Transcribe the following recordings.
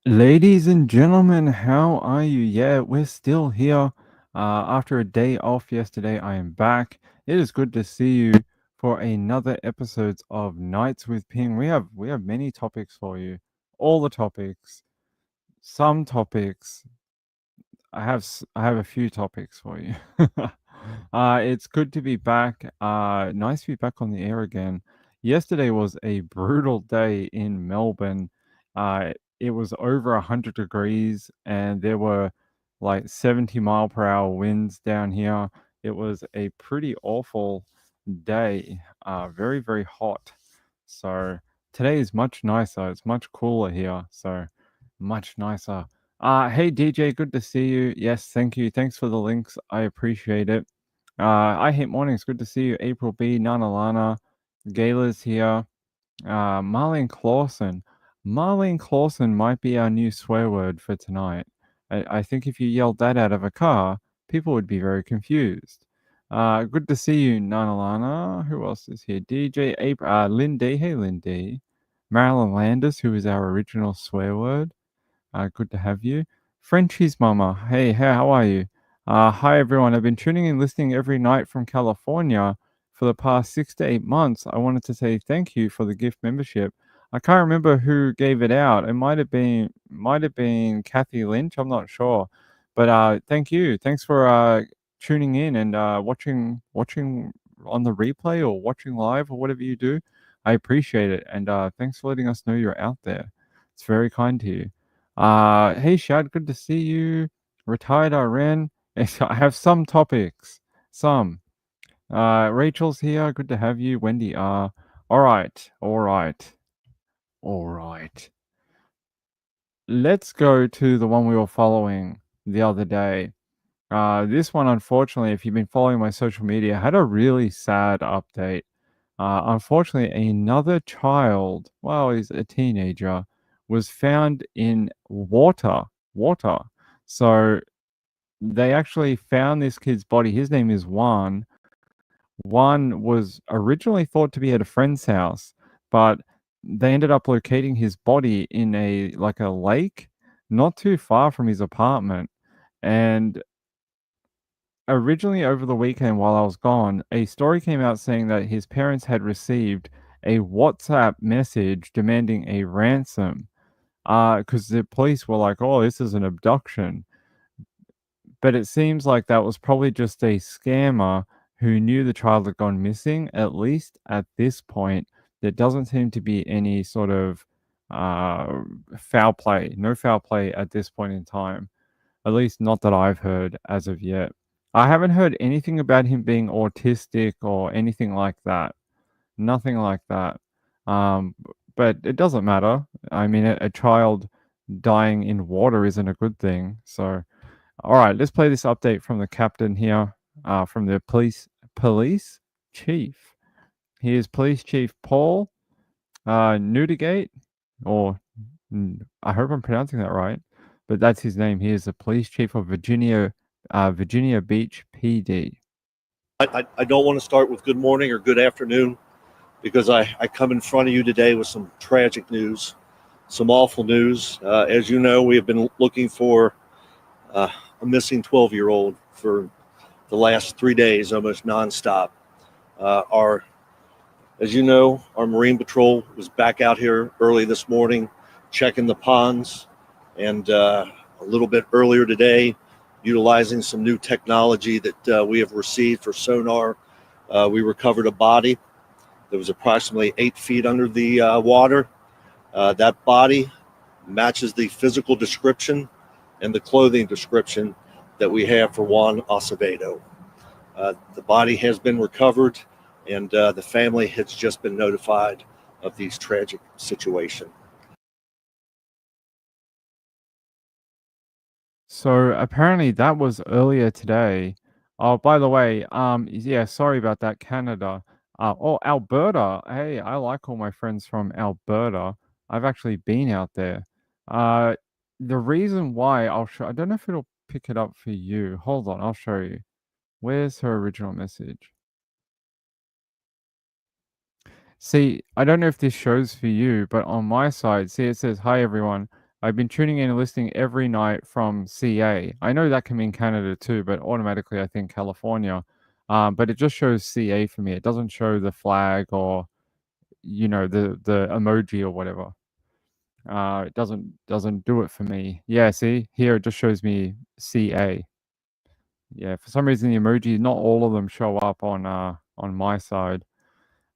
Ladies and gentlemen, how are you? Yeah, we're still here. After a day off yesterday, I am back. It is good to see you for another episode of Nights with Ping. We have many topics for you. All the topics. Some topics. I have a few topics for you. It's good to be back. Nice to be back on the air again. Yesterday was a brutal day in Melbourne. It was over 100 degrees, and there were like 70-mile-per-hour winds down here. It was a pretty awful day. Very, very hot. So today is much nicer. It's much cooler here. So much nicer. Hey DJ, good to see you. Yes, thank you. Thanks for the links. I appreciate it. I hate mornings. Good to see you. April B, Nana Lana, Gayla's here. Marlene Clausen. Marlene Clausen might be our new swear word for tonight. I think if you yelled that out of a car, people would be very confused. Good to see you, Nana Lana. Who else is here? DJ April, Lindy. Hey, Lindy. Marilyn Landis, who is our original swear word. Good to have you. Frenchie's mama. Hey, how are you? Hi, everyone. I've been tuning in, listening every night from California for the past 6 to 8 months. I wanted to say thank you for the gift membership. I can't remember who gave it out. It might have been Kathy Lynch. I'm not sure, but thank you. Thanks for tuning in and watching on the replay or watching live or whatever you do. I appreciate it, and thanks for letting us know you're out there. It's very kind to you. Hey Shad, good to see you. Retired RN. I have some topics. Some. Rachel's here. Good to have you. Wendy R. All right. All right. All right. Let's go to the one we were following the other day. This one, unfortunately, if you've been following my social media, had a really sad update. Unfortunately, another child, well, he's a teenager, was found in water. Water. So they actually found this kid's body. His name is Juan. Juan was originally thought to be at a friend's house, but they ended up locating his body in a lake not too far from his apartment. And originally over the weekend while I was gone, a story came out saying that his parents had received a WhatsApp message demanding a ransom. Because the police were like, "Oh, this is an abduction." But it seems like that was probably just a scammer who knew the child had gone missing. At least at this point, there doesn't seem to be any sort of uh, foul play. No foul play at this point in time. At least not that I've heard as of yet. I haven't heard anything about him being autistic or anything like that. Nothing like that. Um, but it doesn't matter. I mean, a child dying in water isn't a good thing. So, all right, let's play this update from the captain here, from the police chief. Here's Police Chief Paul Newdigate, or I hope I'm pronouncing that right, but that's his name. He is the police chief of Virginia Beach PD. I don't want to start with good morning or good afternoon because I come in front of you today with some tragic news, some awful news. As you know, we have been looking for a missing 12-year-old for the last 3 days, almost nonstop. As you know, our Marine Patrol was back out here early this morning checking the ponds, and a little bit earlier today, utilizing some new technology that we have received for sonar, we recovered a body that was approximately 8 feet under the water. That body matches the physical description and the clothing description that we have for Juan Acevedo. The body has been recovered, and the family has just been notified of this tragic situation. So apparently that was earlier today. Oh, by the way, yeah, sorry about that, Canada. Oh, Alberta. Hey, I like all my friends from Alberta. I've actually been out there. Uh, the reason why I'll show, I don't know if it'll pick it up for you. Hold on, I'll show you. Where's her original message? See, I don't know if this shows for you, but on my side, see it says, "Hi everyone. I've been tuning in and listening every night from CA. I know that can mean Canada too, but automatically I think California. But it just shows CA for me. It doesn't show the flag or the emoji or whatever. It doesn't do it for me. Yeah, see here it just shows me CA. Yeah, for some reason the emoji, not all of them show up on my side.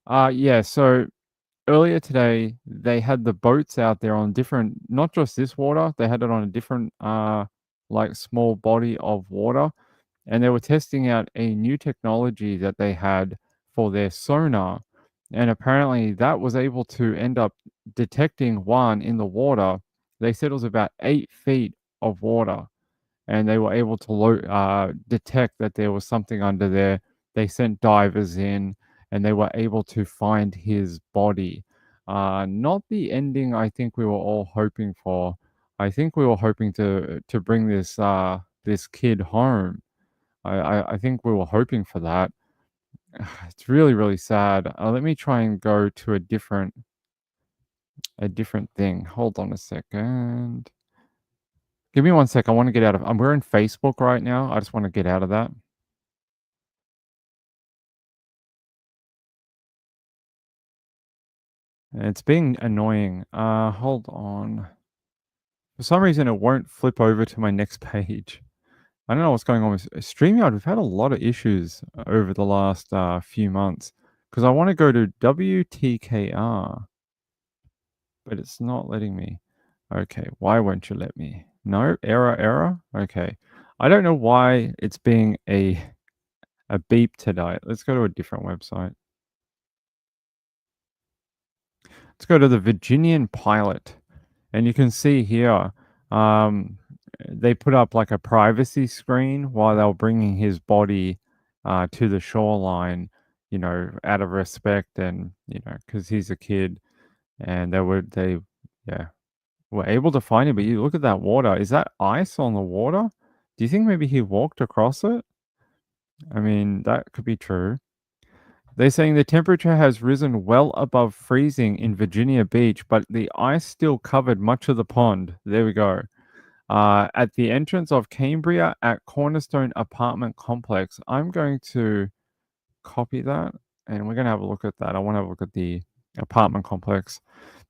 Yeah. So earlier today they had the boats out there on different, not just this water. They had it on a different like small body of water, and they were testing out a new technology that they had for their sonar. And apparently, that was able to end up detecting one in the water. They said it was about 8 feet of water, and they were able to detect that there was something under there. They sent divers in, and they were able to find his body. Not the ending I think we were all hoping for. I think we were hoping to bring this kid home. I think we were hoping for that. It's really, really sad. Let me try and go to a different thing. Hold on a second. Give me one sec. I want to get out of. We're in Facebook right now. I just want to get out of that. It's being annoying. Hold on. For some reason, it won't flip over to my next page. I don't know what's going on with StreamYard. We've had a lot of issues over the last few months because I want to go to WTKR, but it's not letting me. Okay, why won't you let me? No, error. Okay. I don't know why it's being a beep today. Let's go to a different website. Let's go to the Virginian Pilot. And you can see here, um, they put up like a privacy screen while they were bringing his body to the shoreline, out of respect and, because he's a kid. And yeah, were able to find him. But you look at that water. Is that ice on the water? Do you think maybe he walked across it? I mean, that could be true. They're saying the temperature has risen well above freezing in Virginia Beach, but the ice still covered much of the pond. There we go. At the entrance of Cambria at Cornerstone Apartment Complex. I'm going to copy that and we're going to have a look at that. I want to have a look at the apartment complex.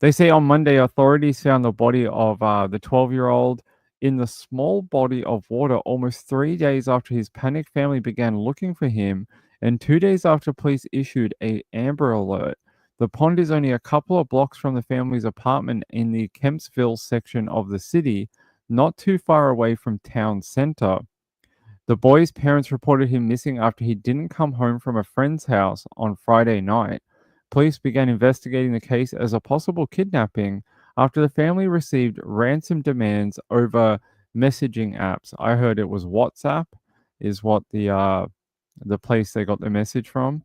They say on Monday, authorities found the body of the 12-year-old in the small body of water almost 3 days after his panicked family began looking for him and 2 days after police issued a Amber Alert. The pond is only a couple of blocks from the family's apartment in the Kempsville section of the city, not too far away from town center. The boy's parents reported him missing after he didn't come home from a friend's house on Friday night. Police began investigating the case as a possible kidnapping after the family received ransom demands over messaging apps. I heard it was WhatsApp is what the place they got the message from.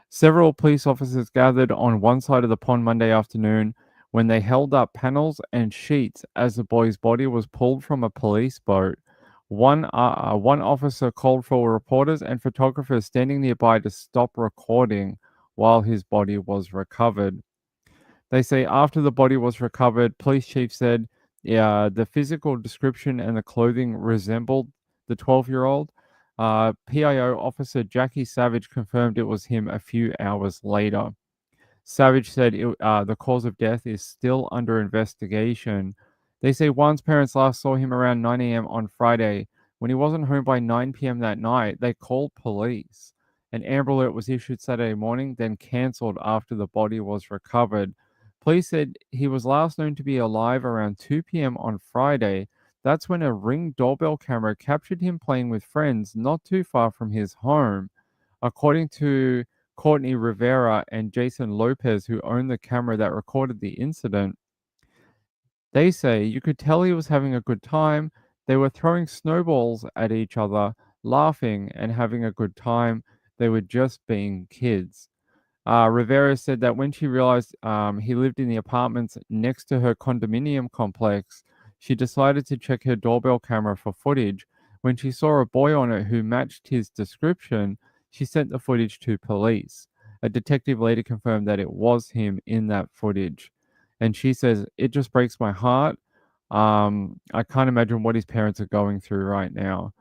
Several police officers gathered on one side of the pond Monday afternoon when they held up panels and sheets as the boy's body was pulled from a police boat. One officer called for reporters and photographers standing nearby to stop recording while his body was recovered. They say after the body was recovered, police chief said, yeah, the physical description and the clothing resembled the 12-year-old. PIO officer Jackie Savage confirmed it was him a few hours later. Savage said the cause of death is still under investigation. They say Juan's parents last saw him around 9 a.m. on Friday. When he wasn't home by 9 p.m. that night, they called police. An Amber Alert was issued Saturday morning, then cancelled after the body was recovered. Police said he was last known to be alive around 2 p.m. on Friday. That's when a Ring doorbell camera captured him playing with friends not too far from his home. According to Courtney Rivera and Jason Lopez, who owned the camera that recorded the incident, they say you could tell he was having a good time. They were throwing snowballs at each other, laughing and having a good time. They were just being kids. Rivera said that when she realized he lived in the apartments next to her condominium complex, she decided to check her doorbell camera for footage. When she saw a boy on it who matched his description, she sent the footage to police. A detective later confirmed that it was him in that footage. And she says, it just breaks my heart. I can't imagine what his parents are going through right now.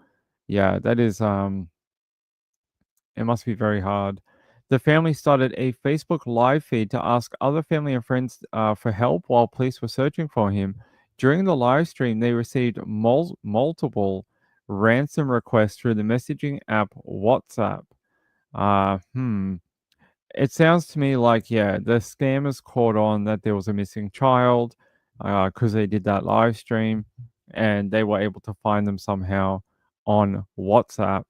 Yeah, that is it must be very hard. The family started a Facebook live feed to ask other family and friends for help while police were searching for him. During the live stream, they received multiple ransom requests through the messaging app WhatsApp. Uh, hmm. It sounds to me like, yeah, the scammers caught on that there was a missing child because they did that live stream and they were able to find them somehow on WhatsApp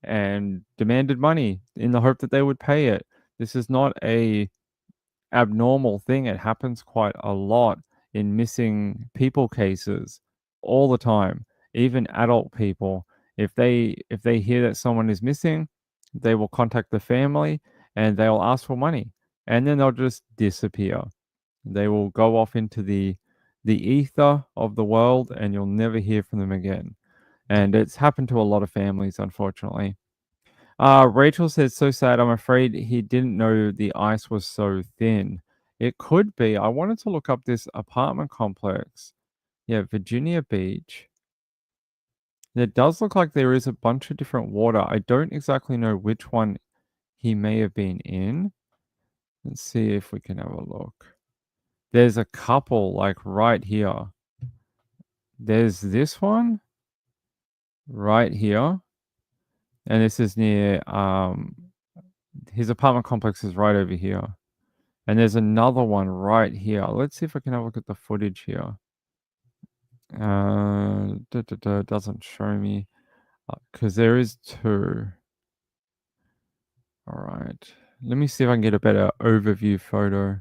and demanded money in the hope that they would pay it. This is not a abnormal thing. It happens quite a lot in missing people cases all the time. Even adult people, if they hear that someone is missing, they will contact the family and they'll ask for money, and then they'll just disappear. They will go off into the ether of the world, and you'll never hear from them again. And it's happened to a lot of families, unfortunately. Rachel says, so sad. I'm afraid he didn't know the ice was so thin. It could be. I wanted to look up this apartment complex. Yeah, Virginia Beach. It does look like there is a bunch of different water. I don't exactly know which one he may have been in. Let's see if we can have a look. There's a couple like right here. There's this one right here. And this is near his apartment complex is right over here. And there's another one right here. Let's see if I can have a look at the footage here. Doesn't show me because there is two. All right. Let me see if I can get a better overview photo.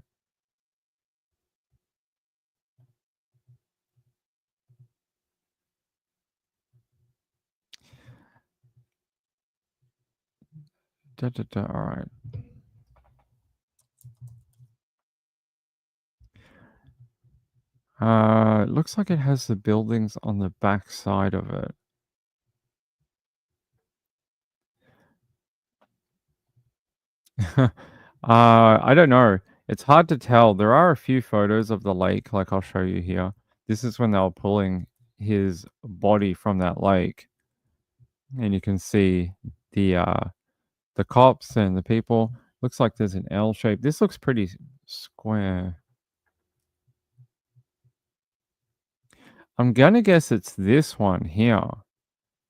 All right. It looks like it has the buildings on the back side of it. I don't know. It's hard to tell. There are a few photos of the lake, like I'll show you here. This is when they were pulling his body from that lake. And you can see the cops and the people. Looks like there's an L shape. This looks pretty square. I'm gonna guess it's this one here,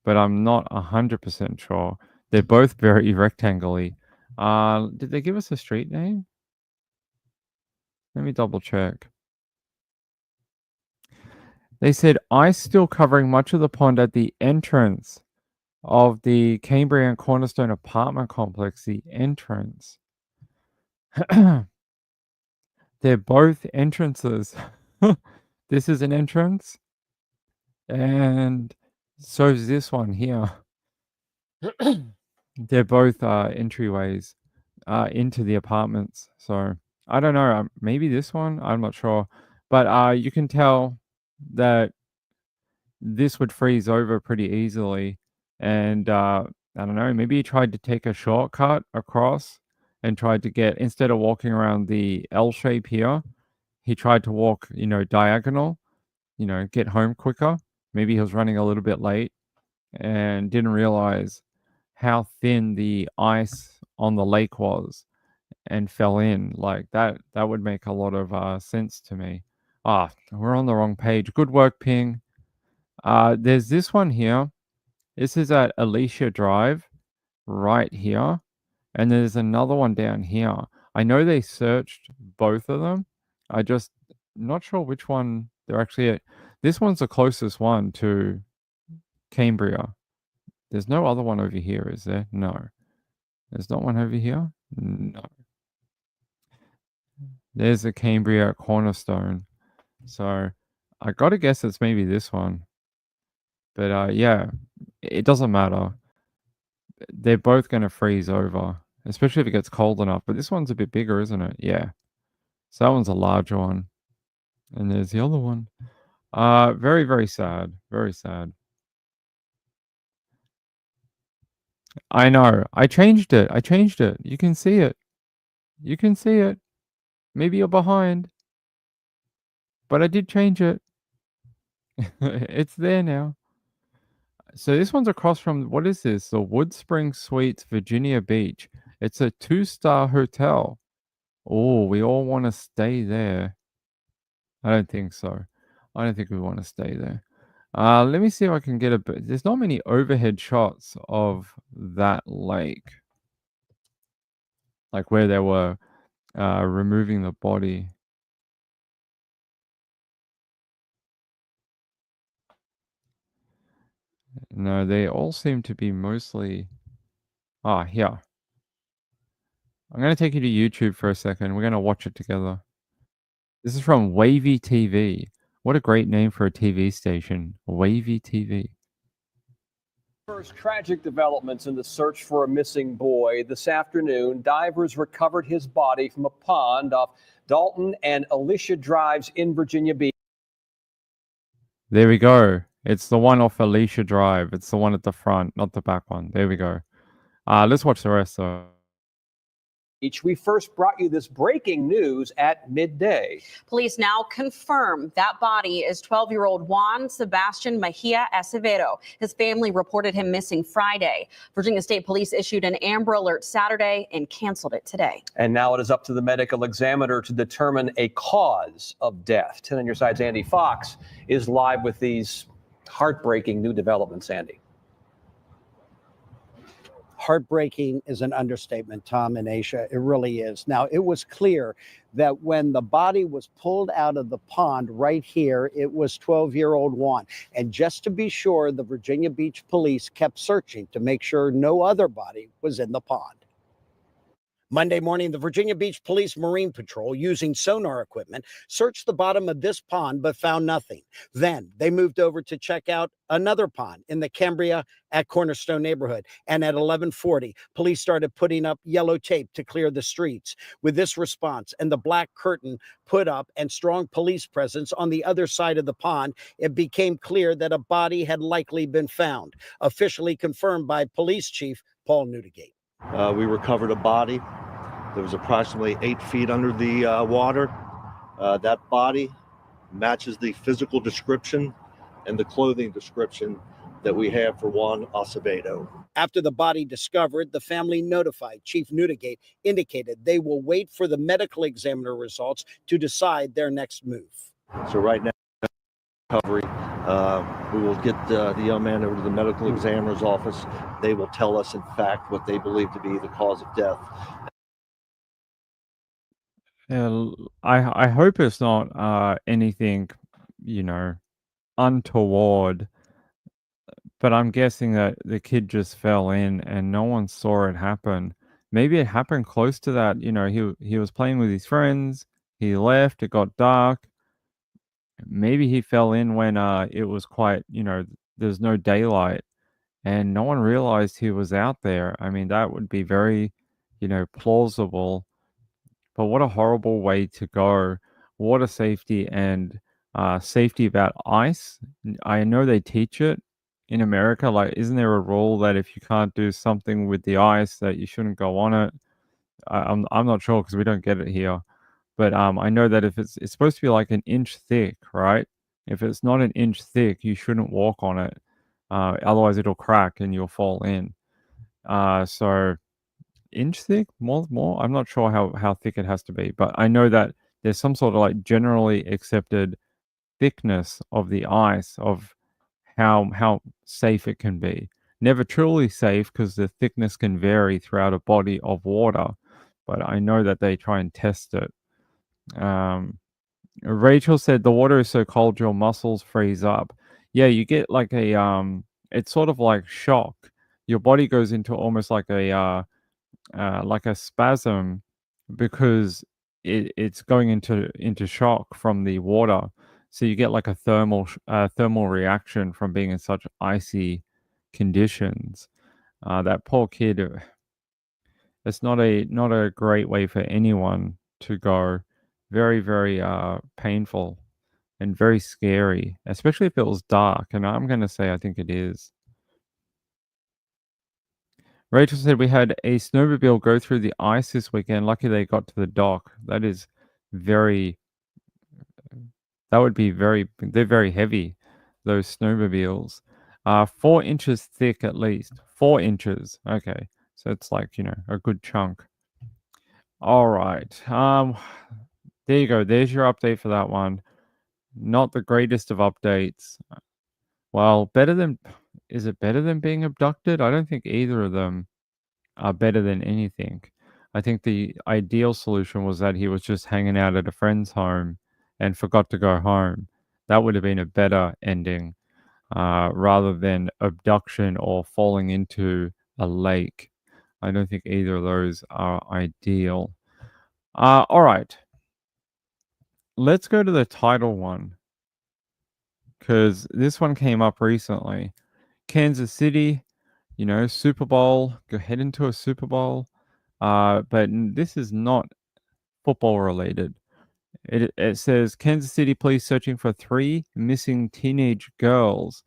but I'm not 100% sure. They're both very rectangular. Did they give us a street name? Let me double check. They said ice still covering much of the pond at the entrance of the Cambria and Cornerstone apartment complex. The entrance. They're both entrances. This is an entrance, and so is this one here. They're both entryways into the apartments. So I don't know. Maybe this one. I'm not sure, but you can tell that this would freeze over pretty easily. And I don't know. Maybe he tried to take a shortcut across and tried to get, instead of walking around the L shape here, he tried to walk, diagonal, get home quicker. Maybe he was running a little bit late and didn't realize how thin the ice on the lake was and fell in. Like that would make a lot of sense to me. We're on the wrong page. Good work, Ping. There's this one here. This is at Alicia Drive right here. And there's another one down here. I know they searched both of them. I just not sure which one they're actually at. This one's the closest one to Cambria. There's no other one over here, is there? No. There's not one over here? No. There's a Cambria Cornerstone. So I gotta guess it's maybe this one. But yeah, it doesn't matter. They're both gonna freeze over, especially if it gets cold enough. But this one's a bit bigger, isn't it? Yeah. So that one's a larger one. And there's the other one. Very, very sad. Very sad. I know. I changed it. You can see it. You can see it. Maybe you're behind. But I did change it. It's there now. So this one's across from, what is this? The Woodspring Suites, Virginia Beach. It's a 2-star hotel. Oh, we all want to stay there. I don't think so. I don't think we want to stay there. Let me see if I can get a bit. There's not many overhead shots of that lake, like where they were removing the body. No, they all seem to be mostly. Here. I'm going to take you to YouTube for a second. We're going to watch it together. This is from Wavy TV. What a great name for a TV station. Wavy TV. First tragic developments in the search for a missing boy. This afternoon, divers recovered his body from a pond off Dalton and Alicia Drives in Virginia Beach. There we go. It's the one off Alicia Drive. It's the one at the front, not the back one. There we go. Let's watch the rest though. We first brought you this breaking news at midday. Police now confirm that body is 12-year-old Juan Sebastian Mejia Acevedo. His family reported him missing Friday. Virginia State Police issued an Amber Alert Saturday and canceled it today. And now it is up to the medical examiner to determine a cause of death. 10 on your side's Andy Fox is live with these heartbreaking new developments. Andy. Heartbreaking is an understatement, Tom and Aisha. It really is. Now, it was clear that when the body was pulled out of the pond right here, it was 12-year-old Juan. And just to be sure, the Virginia Beach police kept searching to make sure no other body was in the pond. Monday morning, the Virginia Beach Police Marine Patrol, using sonar equipment, searched the bottom of this pond but found nothing. Then they moved over to check out another pond in the Cambria at Cornerstone neighborhood. And at 11:40, police started putting up yellow tape to clear the streets. With this response and the black curtain put up and strong police presence on the other side of the pond, it became clear that a body had likely been found, officially confirmed by Police Chief Paul Newdigate. We recovered a body that was approximately 8 feet under the water. That body matches the physical description and the clothing description that we have for Juan Acevedo. After the body discovered, the family notified Chief Newdigate, indicated they will wait for the medical examiner results to decide their next move. So right now, recovery. We will get the young man over to the medical examiner's office. They will tell us, in fact, what they believe to be the cause of death. I hope it's not anything, untoward. But I'm guessing that the kid just fell in and no one saw it happen. Maybe it happened close to that. He was playing with his friends. He left. It got dark. Maybe he fell in when it was quite, there's no daylight and no one realized he was out there. I mean, that would be very, plausible. But what a horrible way to go. Water safety and safety about ice. I know they teach it in America. Like, isn't there a rule that if you can't do something with the ice, that you shouldn't go on it? I'm not sure because we don't get it here. But I know that if it's supposed to be like an inch thick, right? If it's not an inch thick, you shouldn't walk on it. Otherwise, it'll crack and you'll fall in. So inch thick, more. I'm not sure how thick it has to be, but I know that there's some sort of like generally accepted thickness of the ice of how safe it can be. Never truly safe because the thickness can vary throughout a body of water, but I know that they try and test it. Rachel said the water is so cold your muscles freeze up. Yeah, you get like it's sort of like shock. Your body goes into almost like a spasm because it's going into shock from the water. So you get like a thermal reaction from being in such icy conditions. That poor kid. It's not a great way for anyone to go. Very, very painful and very scary, especially if it was dark. And I'm going to say I think it is. Rachel said we had a snowmobile go through the ice this weekend. Lucky they got to the dock. That is very. That would be very. They're very heavy. those snowmobiles. 4 inches thick at least. 4 inches. Okay. So it's like, a good chunk. All right. There you go. There's your update for that one. Not the greatest of updates. Well, is it better than being abducted? I don't think either of them are better than anything. I think the ideal solution was that he was just hanging out at a friend's home and forgot to go home. That would have been a better ending, rather than abduction or falling into a lake. I don't think either of those are ideal. All right. Let's go to the title one, because this one came up recently. Kansas City, Super Bowl, go head into a Super Bowl. But this is not football related. It says Kansas City police searching for 3 missing teenage girls,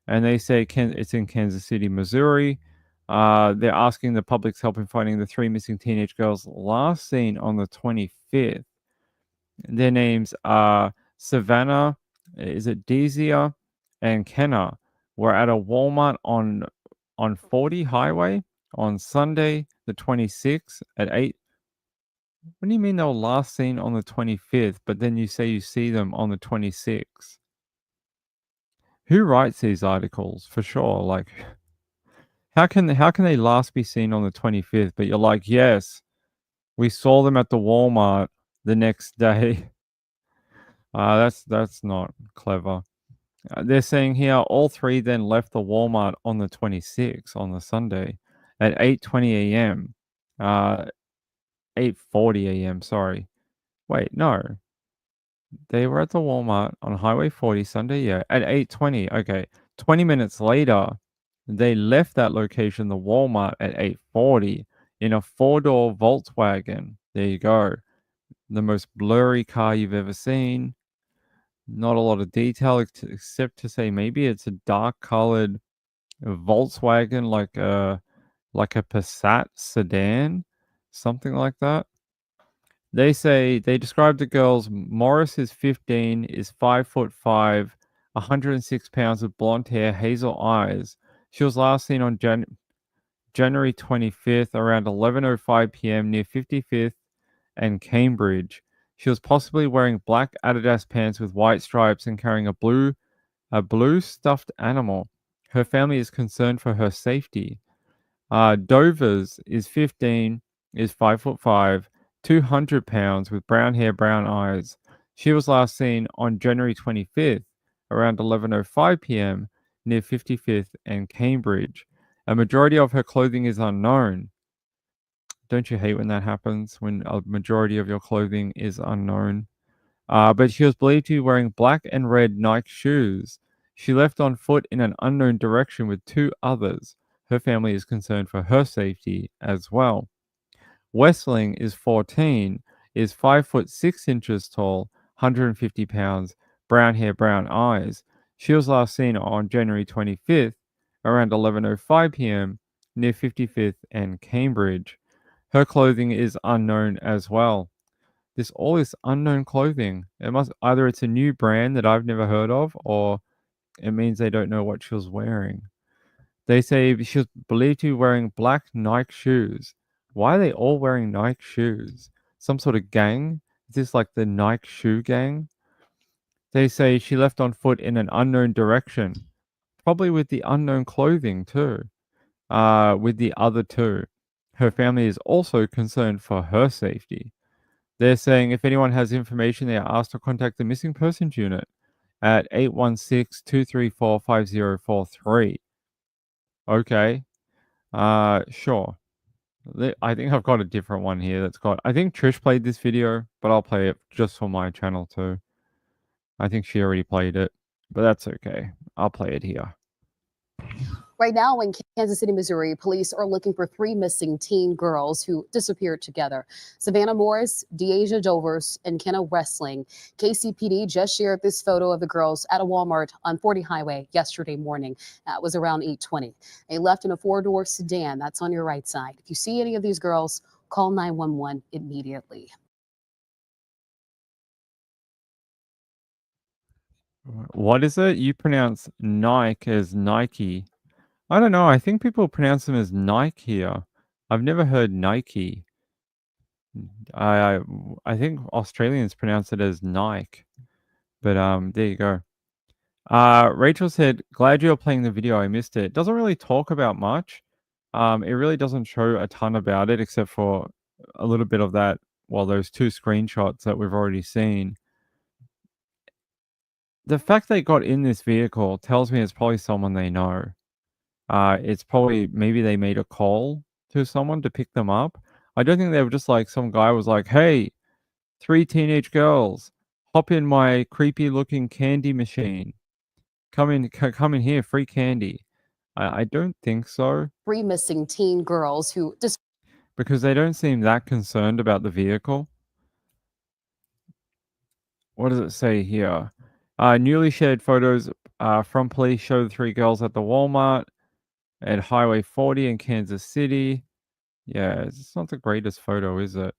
and they say it's in Kansas City, Missouri. They're asking the public's help in finding the 3 missing teenage girls last seen on the 25th. Their names are Savannah, is it Desia, and Kenna. Were at a Walmart on 40 Highway on Sunday, the 26th at 8. What do you mean they were last seen on the 25th, but then you say you see them on the 26th? Who writes these articles? For sure. Like, how can they last be seen on the 25th, but you're like, yes, we saw them at the Walmart the next day. That's not clever. They're saying here all 3 then left the Walmart on the 26th, on the Sunday, at 8:20 a.m. 8:40 a.m. Sorry. Wait, no. They were at the Walmart on Highway 40 Sunday, yeah, at 8:20. Okay. 20 minutes later, they left that location, the Walmart, at 8:40 in a 4-door Volkswagen. There you go. The most blurry car you've ever seen. Not a lot of detail except to say maybe it's a dark colored Volkswagen, like a Passat sedan, something like that. They say they describe the girls. Morris is 15, is 5'5", 106 pounds, with blonde hair, hazel eyes. She was last seen on January 25th around 11:05 p.m. near 55th and Cambridge. She was possibly wearing black Adidas pants with white stripes and carrying a blue stuffed animal. Her family is concerned for her safety. Dovers is 15, is 5'5", 200 pounds, with brown hair, brown eyes. She was last seen on January 25th around 11:05 p.m. near 55th and Cambridge. A majority of her clothing is unknown. Don't you hate when that happens, when a majority of your clothing is unknown? But she was believed to be wearing black and red Nike shoes. She left on foot in an unknown direction with 2 others. Her family is concerned for her safety as well. Westling is 14, is 5'6" tall, 150 pounds, brown hair, brown eyes. She was last seen on January 25th around 11:05 p.m. near 55th and Cambridge. Her clothing is unknown as well. All this unknown clothing. Either it's a new brand that I've never heard of, or it means they don't know what she was wearing. They say she was believed to be wearing black Nike shoes. Why are they all wearing Nike shoes? Some sort of gang? Is this like the Nike shoe gang? They say she left on foot in an unknown direction, probably with the unknown clothing too. With the other 2. Her family is also concerned for her safety. They're saying if anyone has information, they are asked to contact the Missing Persons Unit at 816-234-5043. Okay. Sure. I think I've got a different one here that's got... I think Trish played this video, but I'll play it just for my channel too. I think she already played it, but that's okay. I'll play it here. Right now in Kansas City, Missouri, police are looking for 3 missing teen girls who disappeared together. Savannah Morris, Deasia Dovers, and Kenna Westling. KCPD just shared this photo of the girls at a Walmart on 40 Highway yesterday morning. That was around 8:20. They left in a 4-door sedan. That's on your right side. If you see any of these girls, call 911 immediately. What is it? You pronounce Nike as Nike. I don't know. I think people pronounce them as Nike here. I've never heard Nike. I I think Australians pronounce it as Nike. But there you go. Rachel said, "Glad you're playing the video. I missed it. Doesn't really talk about much. It really doesn't show a ton about it, except for a little bit of that. Well, those 2 screenshots that we've already seen. The fact they got in this vehicle tells me it's probably someone they know. It's probably maybe they made a call to someone to pick them up. I don't think they were just like some guy was like, "Hey, 3 teenage girls, hop in my creepy looking candy machine. Come in here, free candy." I don't think so, 3 missing teen girls who because they don't seem that concerned about the vehicle. What does it say here? Newly shared photos from police show the 3 girls at the Walmart at Highway 40 in Kansas City. Yeah, it's not the greatest photo, is it?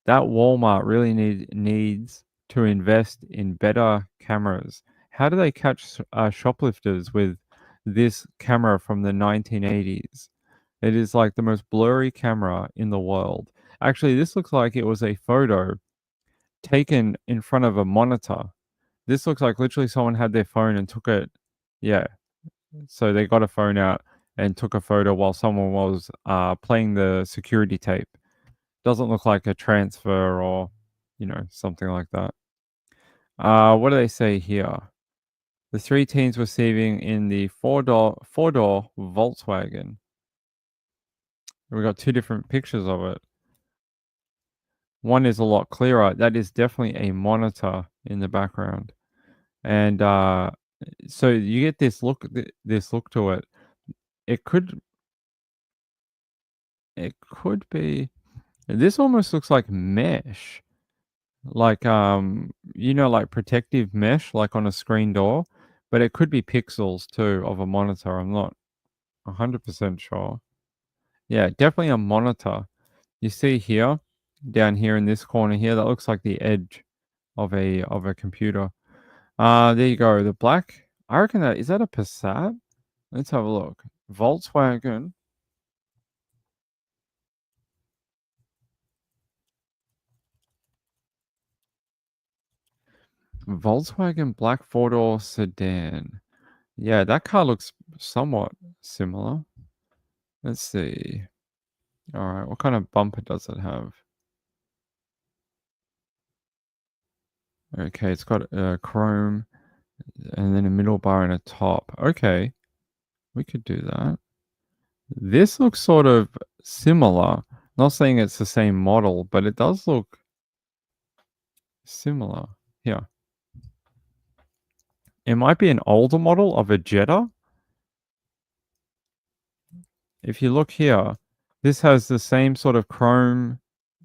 That Walmart really needs to invest in better cameras. How do they catch shoplifters with this camera from the 1980s? It is like the most blurry camera in the world. Actually, this looks like it was a photo taken in front of a monitor. This looks like literally someone had their phone and took it. Yeah. So they got a phone out and took a photo while someone was playing the security tape. Doesn't look like a transfer or, something like that. What do they say here? The 3 teens were saving in the four-door Volkswagen. We got 2 different pictures of it. One is a lot clearer. That is definitely a monitor in the background. And so you get this look to it. It could be. This almost looks like mesh. Like like protective mesh like on a screen door, but it could be pixels too of a monitor. I'm not 100% sure. Yeah, definitely a monitor. You see here, down here in this corner here, that looks like the edge of a computer. There you go. The black, I reckon that is that a Passat? Let's have a look. Volkswagen. Volkswagen black 4-door sedan. Yeah, that car looks somewhat similar. Let's see. All right, what kind of bumper does it have? Okay, it's got chrome and then a middle bar and a top. Okay, we could do that. This looks sort of similar. Not saying it's the same model, but it does look similar. Here. It might be an older model of a Jetta. If you look here, this has the same sort of chrome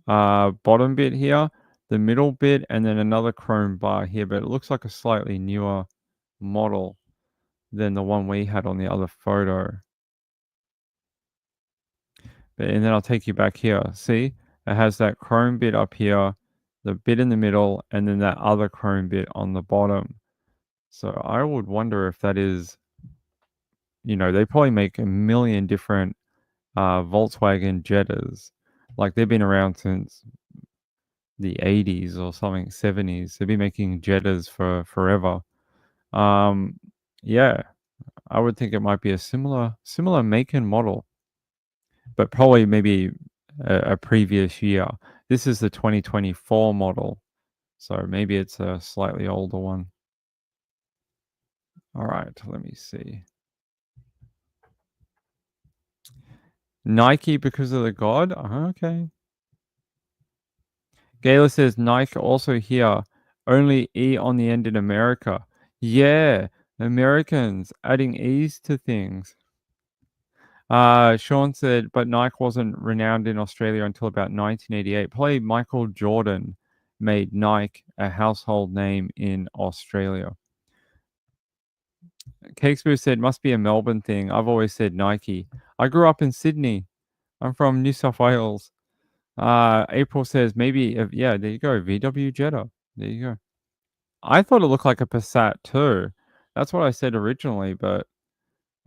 bottom bit here, the middle bit, and then another chrome bar here, but it looks like a slightly newer model than the one we had on the other photo. And then I'll take you back here. See, it has that chrome bit up here, the bit in the middle, and then that other chrome bit on the bottom. So I would wonder if that is, they probably make a million different Volkswagen Jettas. Like they've been around since the 80s or something, 70s. They've been making Jettas for forever. Yeah, I would think it might be a similar make and model, but probably maybe a previous year. This is the 2024 model, so maybe it's a slightly older one. All right, let me see. Nike because of the god? Okay. Gayla says Nike also here, only E on the end in America. Yeah, Americans adding E's to things. Sean said, but Nike wasn't renowned in Australia until about 1988. Probably Michael Jordan made Nike a household name in Australia. Cakesboo said, must be a Melbourne thing. I've always said Nike. I grew up in Sydney. I'm from New South Wales. April says, maybe, yeah, there you go. VW Jetta. There you go. I thought it looked like a Passat too. That's what I said originally, but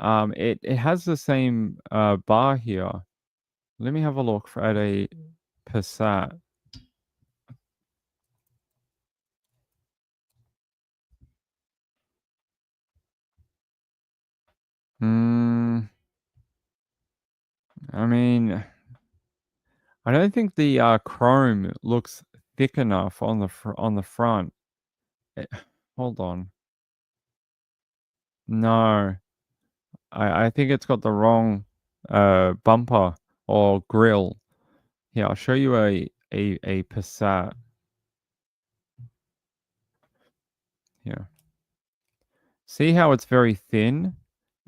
it has the same bar here. Let me have a look at a Passat. I mean, I don't think the chrome looks thick enough on the front. Hold on. No, I think it's got the wrong bumper or grill. Here, I'll show you a Passat. Here. See how it's very thin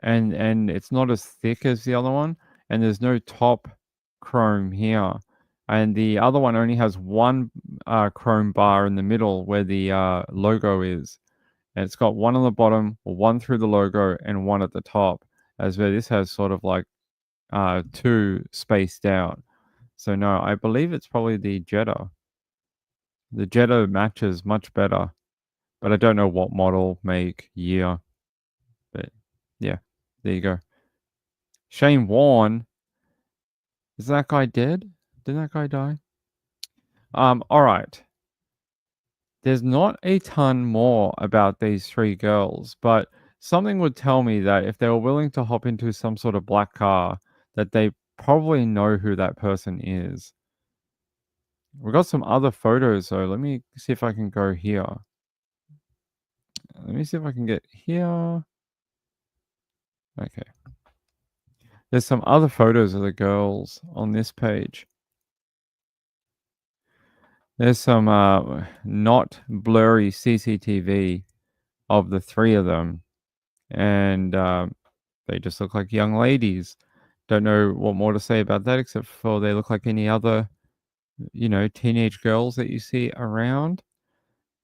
and it's not as thick as the other one, and there's no top chrome here. And the other one only has one chrome bar in the middle where the logo is. And it's got one on the bottom, one through the logo, and one at the top. As where this has sort of like two spaced out. So no, I believe it's probably the Jetta. The Jetta matches much better, but I don't know what model, make, year. But yeah, there you go. Shane Warne. Is that guy dead? Didn't that guy die? All right. There's not a ton more about these three girls, but something would tell me that if they were willing to hop into some sort of black car, that they probably know who that person is. We've got some other photos, though. Let me see if I can go here. Let me see if I can get here. Okay. There's some other photos of the girls on this page. There's some not blurry CCTV of the three of them. And they just look like young ladies. Don't know what more to say about that, except for they look like any other, teenage girls that you see around.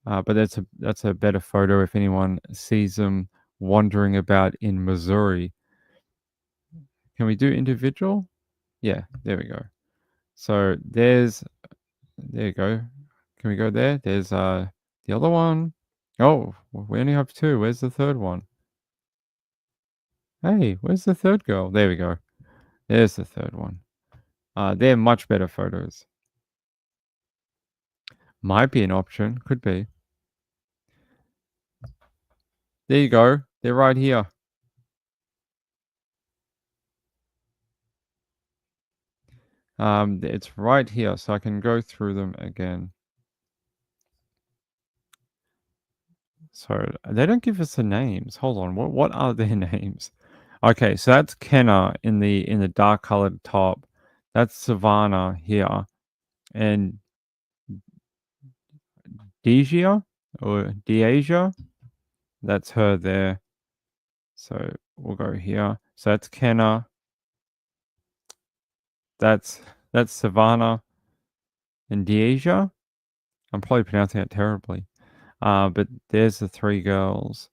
But that's a better photo if anyone sees them wandering about in Missouri. Can we do individual? Yeah, there we go. So there you go. Can we go there? There's the other one. Oh, we only have two. Where's the third one? Hey, where's the third girl? There we go. There's the third one. They're much better photos. Might be an option. Could be. There you go. They're right here. It's right here, so I can go through them again. So they don't give us the names. Hold on. What are their names? Okay, so that's Kenna in the dark colored top. That's Savannah here, and Deja or Deasia. That's her there. So we'll go here. So that's Kenna. That's Savannah and Deasia. I'm probably pronouncing it terribly. But there's the three girls.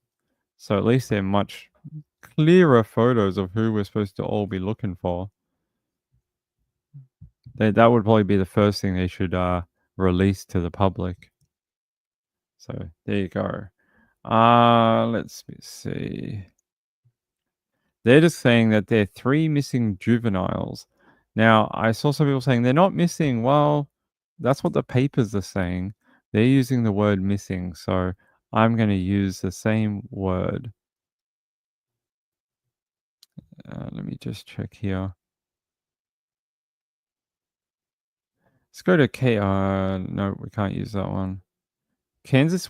So at least they're much clearer photos of who we're supposed to all be looking for. That would probably be the first thing they should release to the public. So there you go. Let's see. They're just saying that there are three missing juveniles. Now, I saw some people saying they're not missing. Well, that's what the papers are saying. They're using the word missing, so I'm going to use the same word. Let me just check here. Let's go to K. No, we can't use that one. Kansas.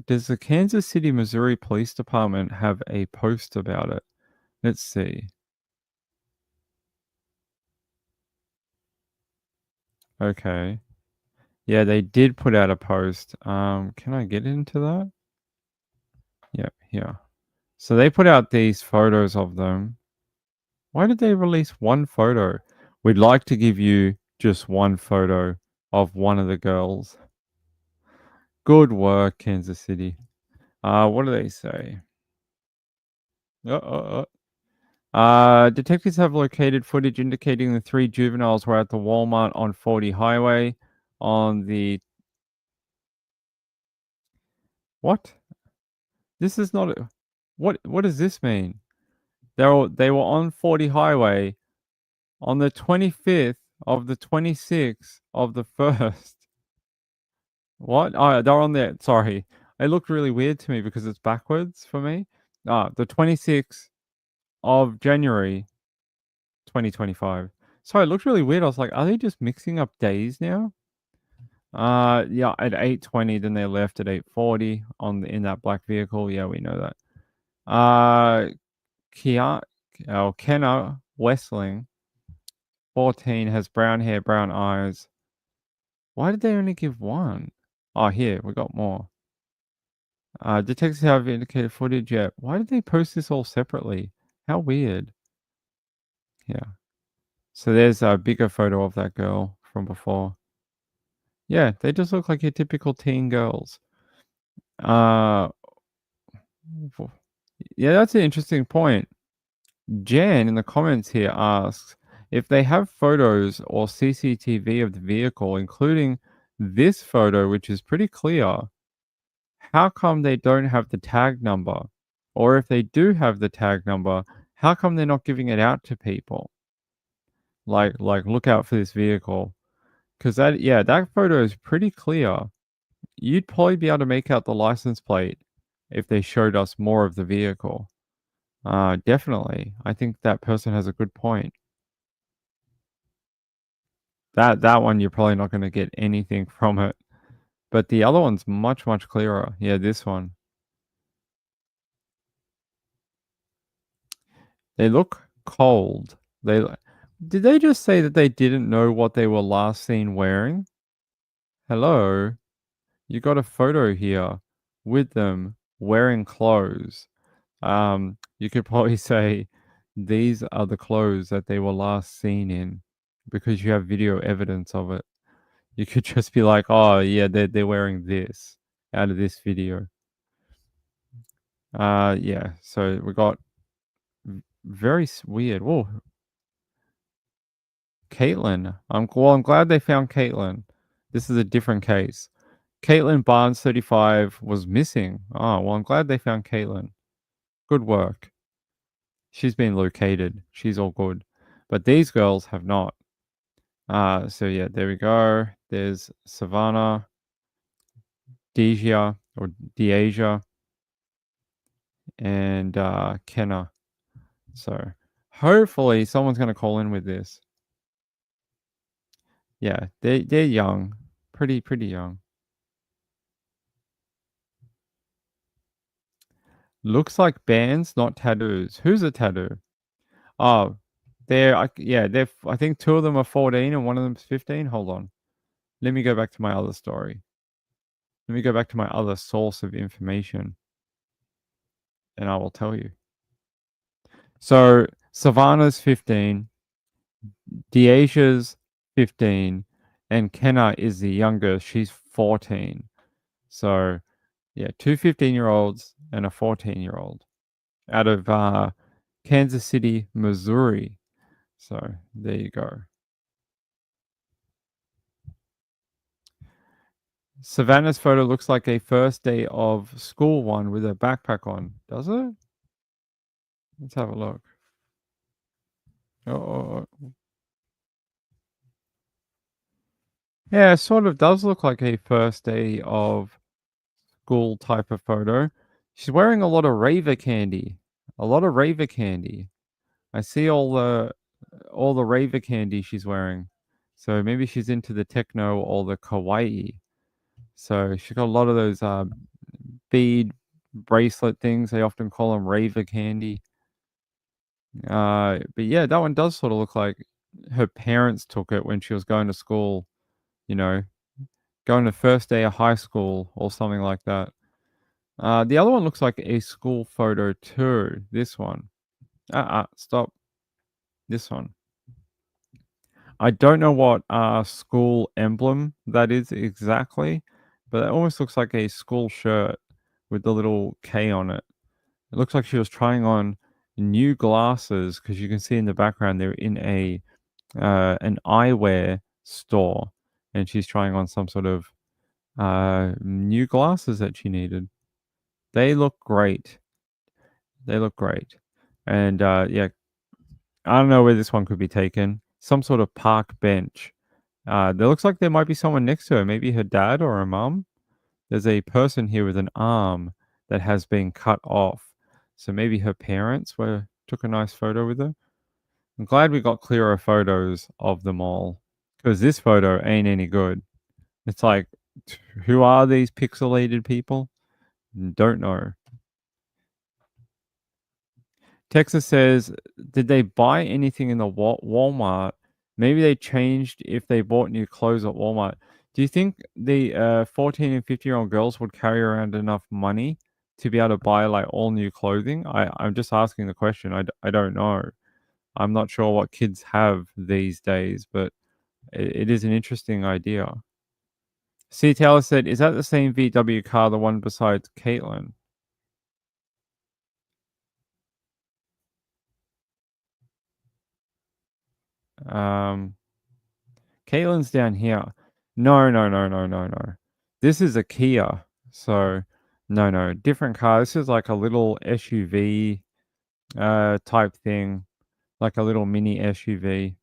Does the Kansas City, Missouri Police Department have a post about it? Let's see. Okay. Yeah, they did put out a post. Can I get into that? Yeah, here. So they put out these photos of them. Why did they release one photo? We'd like to give you just one photo of one of the girls. Good work, Kansas City. What do they say? Detectives have located footage indicating the three juveniles were at the Walmart on 40 Highway on the What? This is not a, what does this mean? They were on 40 highway on the 25th of the 26th of the 1st. What? Oh, they're on there. Sorry. It looked really weird to me because it's backwards for me. The 26th of January 2025. Sorry, it looked really weird. I was like, are they just mixing up days now? Yeah, at 8:20, then they left at 8:40 in that black vehicle. Yeah, we know that. Kenna Westling, 14, has brown hair, brown eyes. Why did they only give one? Oh, here, we got more. Detectives have indicated footage yet. Why did they post this all separately? How weird. Yeah. So there's a bigger photo of that girl from before. Yeah, they just look like your typical teen girls. Yeah, that's an interesting point. Jan in the comments here asks if they have photos or CCTV of the vehicle, including this photo, which is pretty clear. How come they don't have the tag number? Or if they do have the tag number, how come they're not giving it out to people? Like look out for this vehicle. Because that photo is pretty clear. You'd probably be able to make out the license plate if they showed us more of the vehicle. Definitely. I think that person has a good point. That one you're probably not going to get anything from it. But the other one's much, much clearer. Yeah, this one. They look cold. Did they just say that they didn't know what they were last seen wearing? Hello? You got a photo here with them wearing clothes. You could probably say these are the clothes that they were last seen in because you have video evidence of it. You could just be like, oh yeah, they're wearing this out of this video. Yeah, so we got very weird. Whoa. Caitlin. I'm glad they found Caitlin. This is a different case. Caitlin Barnes, 35, was missing. Oh, well, I'm glad they found Caitlin. Good work. She's been located. She's all good. But these girls have not. So yeah, there we go. There's Savannah, Deja, and Kenna. So hopefully someone's going to call in with this. Yeah, they're young. Pretty young. Looks like bands, not tattoos. Who's a tattoo? Oh, I think two of them are 14 and one of them's 15. Hold on. Let me go back to my other story. Let me go back to my other source of information. And I will tell you. So Savannah's 15, Deasia's 15, and Kenna is the youngest. She's 14. So yeah, two 15-year-olds and a 14-year-old out of Kansas City, Missouri. So there you go. Savannah's photo looks like a first day of school one with a backpack on. Does it? Let's have a look. Oh. Yeah, it sort of does look like a first day of school type of photo. She's wearing a lot of raver candy. A lot of raver candy. I see all the raver candy she's wearing. So maybe she's into the techno or the kawaii. So she got a lot of those bead bracelet things. They often call them raver candy. But yeah, that one does sort of look like her parents took it when she was going to school, you know, going to first day of high school or something like that. The other one looks like a school photo too. This one. Stop. This one. I don't know what school emblem that is exactly, but it almost looks like a school shirt with the little K on it. It looks like she was trying on new glasses because you can see in the background they're in an eyewear store, and she's trying on some sort of new glasses that she needed. They look great. They look great. And yeah, I don't know where this one could be taken. Some sort of park bench. There looks like there might be someone next to her, maybe her dad or her mum. There's a person here with an arm that has been cut off. So maybe her parents took a nice photo with her. I'm glad we got clearer photos of them all, because this photo ain't any good. It's like, who are these pixelated people? Don't know. Texas says, did they buy anything in the Walmart? Maybe they changed if they bought new clothes at Walmart. Do you think the 14 and 15-year-old girls would carry around enough money to be able to buy like all new clothing? I'm just asking the question. I don't know. I'm not sure what kids have these days, but it is an interesting idea. C. Taylor said, is that the same VW car, the one besides Caitlin? Caitlin's down here. No. This is a Kia. So, no. Different car. This is like a little SUV type thing. Like a little mini SUV.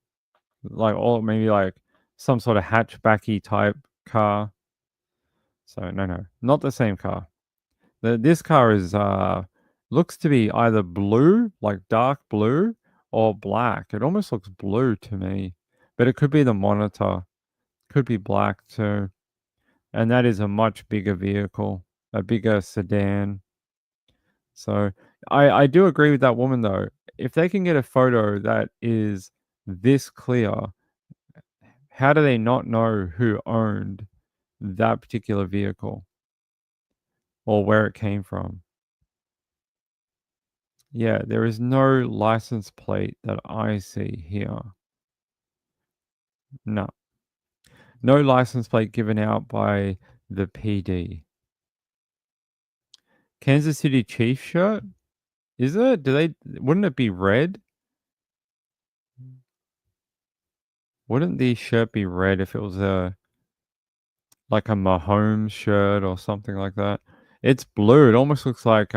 Maybe like some sort of hatchbacky type car. So, no. Not the same car. This car is looks to be either blue, like dark blue, or black. It almost looks blue to me. But it could be the monitor. Could be black too. And that is a much bigger vehicle, a bigger sedan. So I do agree with that woman though. If they can get a photo that is this clear, how do they not know who owned that particular vehicle or where it came from? Yeah, there is no license plate that I see here. No. No license plate given out by the PD. Kansas City Chiefs shirt? Is it? Wouldn't it be red? Wouldn't the shirt be red if it was like a Mahomes shirt or something like that? It's blue. It almost looks like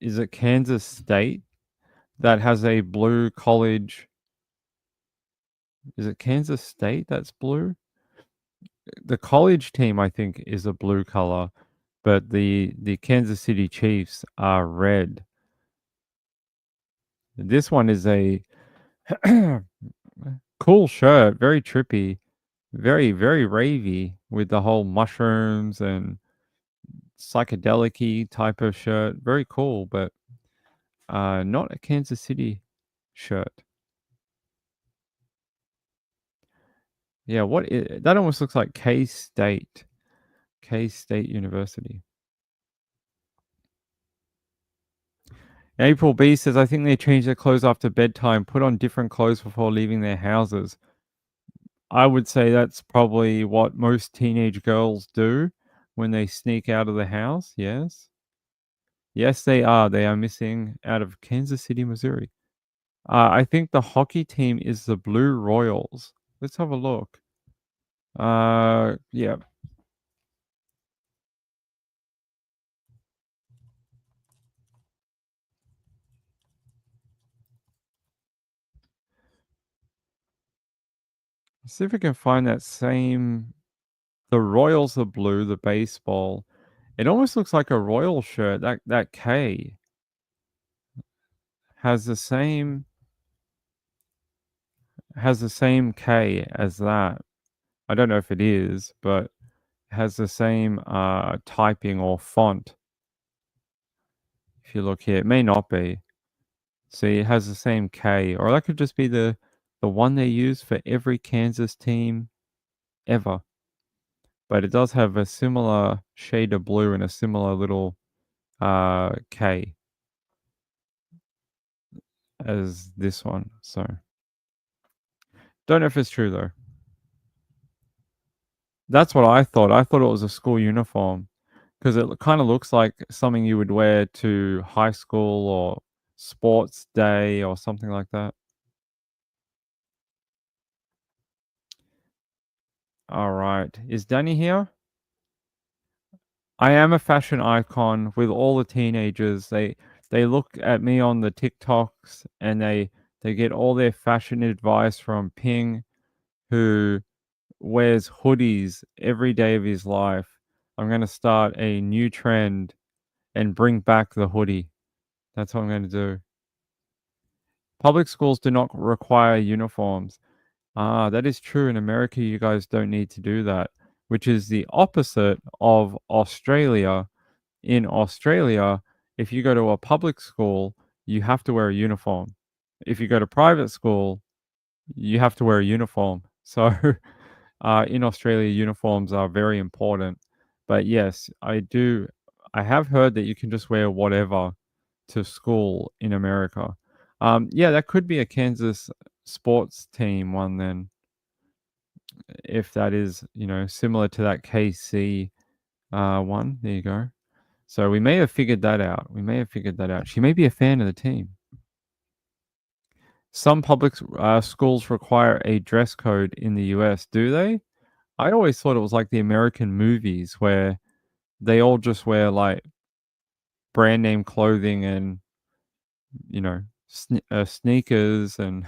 is it Kansas State that has a blue college? Is it Kansas State that's blue? The college team I think is a blue color, but the Kansas City Chiefs are red. This one is a cool shirt, very trippy, very, very ravey with the whole mushrooms and psychedelic-y type of shirt. Very cool, but not a Kansas City shirt. Yeah, that almost looks like K-State University. April B says, I think they change their clothes after bedtime, put on different clothes before leaving their houses. I would say that's probably what most teenage girls do when they sneak out of the house. Yes. Yes, they are. They are missing out of Kansas City, Missouri. I think the hockey team is the Blue Royals. Let's have a look. Yeah. See if we can find that same. The Royals are blue, the baseball. It almost looks like a Royal shirt. That K has the same K as that. I don't know if it is, but it has the same typing or font. If you look here, it may not be. See, it has the same K, or that could just be the one they use for every Kansas team ever. But it does have a similar shade of blue and a similar little K as this one. So don't know if it's true though. That's what I thought. I thought it was a school uniform because it kind of looks like something you would wear to high school or sports day or something like that. All right. Is Danny here? I am a fashion icon with all the teenagers. They look at me on the TikToks and they get all their fashion advice from Ping, who wears hoodies every day of his life. I'm going to start a new trend and bring back the hoodie. That's what I'm going to do. Public schools do not require uniforms. That is true. In America, you guys don't need to do that, which is the opposite of Australia. In Australia, if you go to a public school, you have to wear a uniform. If you go to private school, you have to wear a uniform. So in Australia, uniforms are very important. But yes, I have heard that you can just wear whatever to school in America. Yeah, that could be a Kansas sports team one then, if that is, similar to that KC one. There you go. So we may have figured that out. She may be a fan of the team. Some public schools require a dress code in the US, do they? I always thought it was like the American movies where they all just wear like brand name clothing and, sneakers. And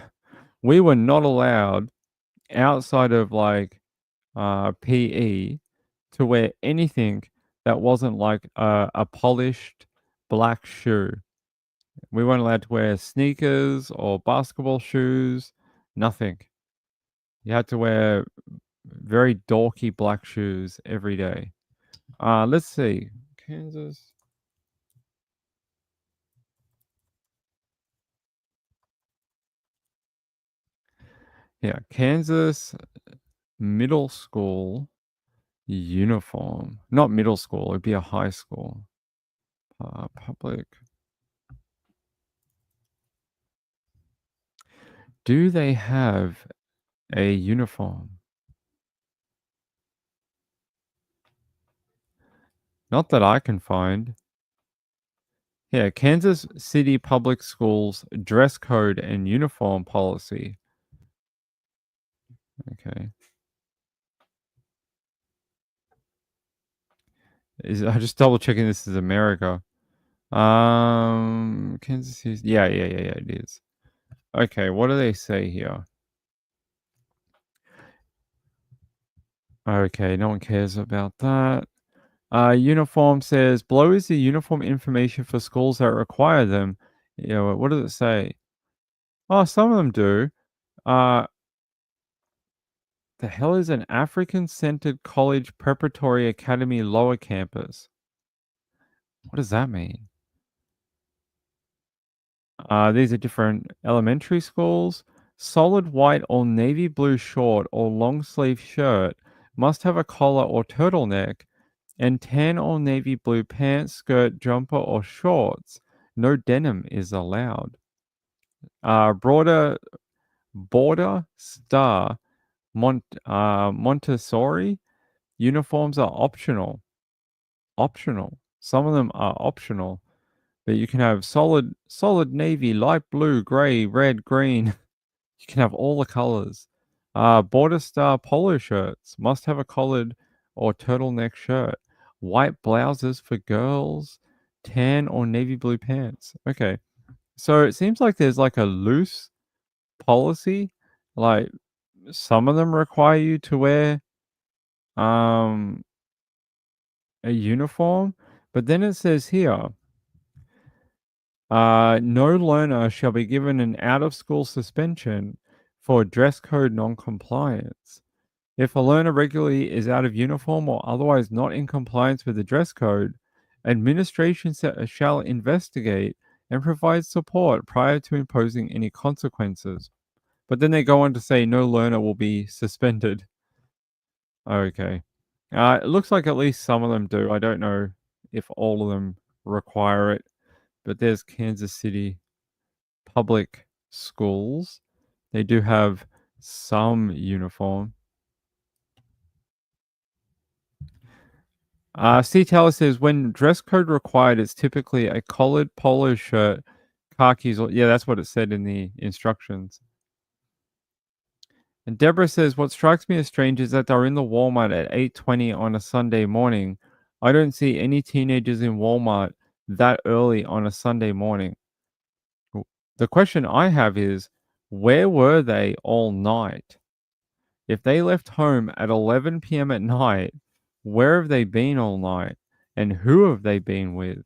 we were not allowed outside of like PE to wear anything that wasn't like a polished black shoe. We weren't allowed to wear sneakers or basketball shoes, nothing. You had to wear very dorky black shoes every day. Let's see. Kansas. Yeah, Kansas middle school uniform. Not middle school, it'd be a high school. Public. Do they have a uniform? Not that I can find. Yeah, Kansas City Public Schools dress code and uniform policy. Okay. I just double checking this is America. Kansas City. Yeah, it is. Okay, what do they say here? Okay, no one cares about that. Uniform says below is the uniform information for schools that require them. What does it say? Oh, some of them do. The hell is an African-centered college preparatory academy lower campus? What does that mean? These are different elementary schools. Solid white or navy blue short or long sleeve shirt must have a collar or turtleneck, and tan or navy blue pants, skirt, jumper, or shorts. No denim is allowed. Border Star Montessori uniforms are optional. Optional. Some of them are optional, but you can have solid navy, light blue, gray, red, green. You can have all the colors. Border Star polo shirts must have a collared or turtleneck shirt. White blouses for girls. Tan or navy blue pants. Okay. So it seems like there's like a loose policy. Like some of them require you to wear a uniform, but then it says here, no learner shall be given an out-of-school suspension for dress code non-compliance. If a learner regularly is out of uniform or otherwise not in compliance with the dress code, administration shall investigate and provide support prior to imposing any consequences. But then they go on to say no learner will be suspended. Okay. It looks like at least some of them do. I don't know if all of them require it, but there's Kansas City Public Schools. They do have some uniform. C. Taylor says when dress code required, it's typically a collared polo shirt, khakis. Yeah, that's what it said in the instructions. And Deborah says, what strikes me as strange is that they're in the Walmart at 8:20 on a Sunday morning. I don't see any teenagers in Walmart that early on a Sunday morning. The question I have is, where were they all night? If they left home at 11 p.m. at night, where have they been all night? And who have they been with?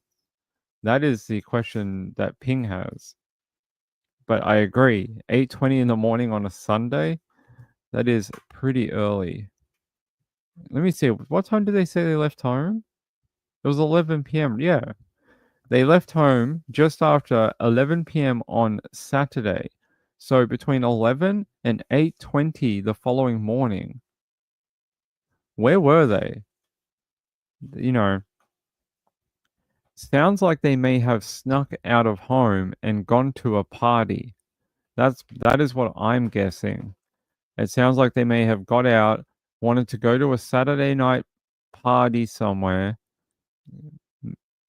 That is the question that Ping has. But I agree, 8:20 in the morning on a Sunday, that is pretty early. Let me see, what time did they say they left home? It was 11 p.m. Yeah. They left home just after 11 p.m. on Saturday. So between 11 and 8:20 the following morning. Where were they? You know, sounds like they may have snuck out of home and gone to a party. That is what I'm guessing. It sounds like they may have got out, wanted to go to a Saturday night party somewhere,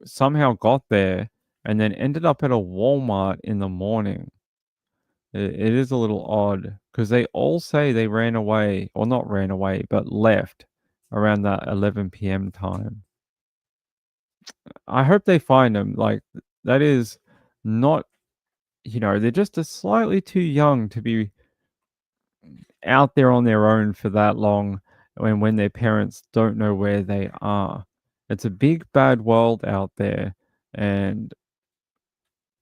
somehow got there, and then ended up at a Walmart in the morning. It is a little odd because they all say they ran away, or not ran away, but left around that 11 p.m. time. I hope they find them. Like, that is not, they're just slightly too young to be out there on their own for that long when their parents don't know where they are. It's a big bad world out there, and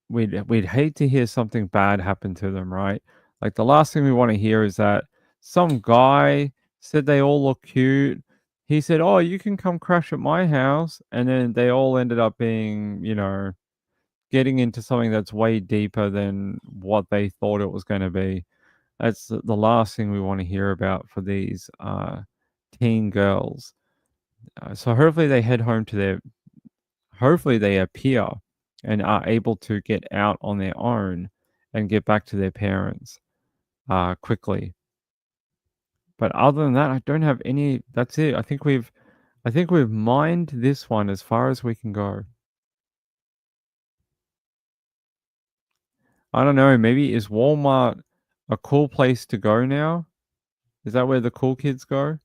we'd hate to hear something bad happen to them, right? Like, the last thing we want to hear is that some guy said they all look cute. He said, "Oh, you can come crash at my house," and then they all ended up being, getting into something that's way deeper than what they thought it was going to be. That's the last thing we want to hear about for these teen girls. So hopefully they head home to hopefully they appear and are able to get out on their own and get back to their parents quickly. But other than that, I don't have any. That's it. I think we've mined this one as far as we can go. I don't know. Maybe is Walmart a cool place to go now? Is that where the cool kids go?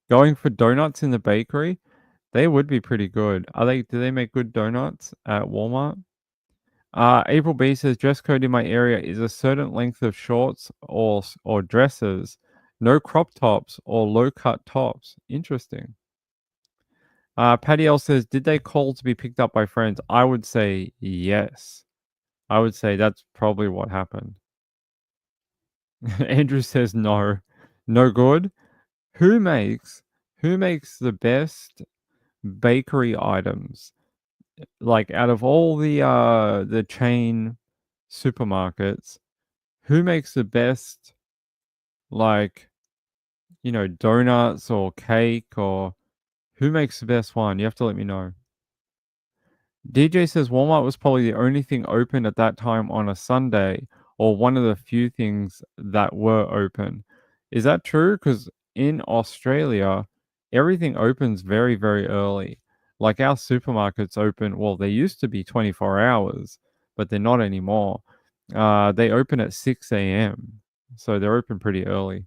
Going for donuts in the bakery? They would be pretty good. Do they make good donuts at Walmart? April B says dress code in my area is a certain length of shorts or dresses, no crop tops or low cut tops. Interesting. Patty L says, did they call to be picked up by friends? I would say yes. I would say that's probably what happened. Andrew says no. No good. Who makes the best bakery items? Like, out of all the chain supermarkets, who makes the best, like, donuts or cake, or who makes the best one? You have to let me know. DJ says Walmart was probably the only thing open at that time on a Sunday, or one of the few things that were open. Is that true? Because in Australia, everything opens very, very early. Like, our supermarkets open, well, they used to be 24 hours, but they're not anymore. They open at 6 a.m. So they're open pretty early.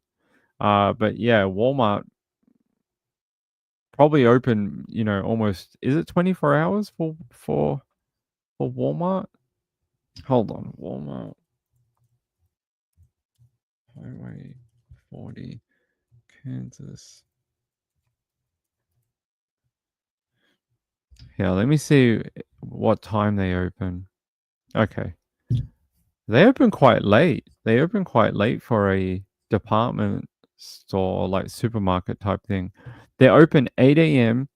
But yeah, Walmart probably open, almost, is it 24 hours for Walmart? Hold on, Walmart. Highway 40, Kansas. Yeah, let me see what time they open. Okay. They open quite late. They open quite late for a department store, like supermarket type thing. They're open 8 a.m.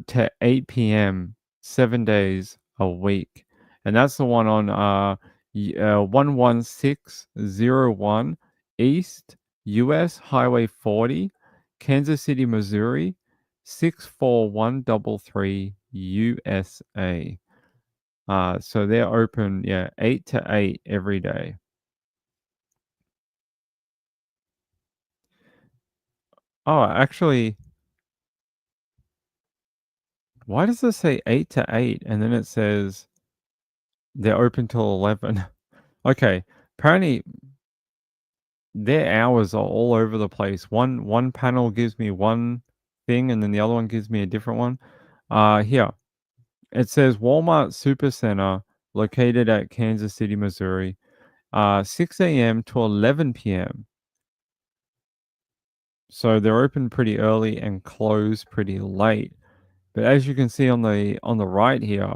to 8 p.m. 7 days a week. And that's the one on 11601 East US Highway 40, Kansas City, Missouri, 64133 USA. So they're open, 8 to 8 every day. Oh, actually, why does it say 8 to 8 and then it says they're open till 11? Okay, apparently their hours are all over the place. One panel gives me one thing, and then the other one gives me a different one. Here it says Walmart Supercenter located at Kansas City, Missouri, 6 a.m. to 11 p.m. So they're open pretty early and close pretty late. But as you can see on the right here,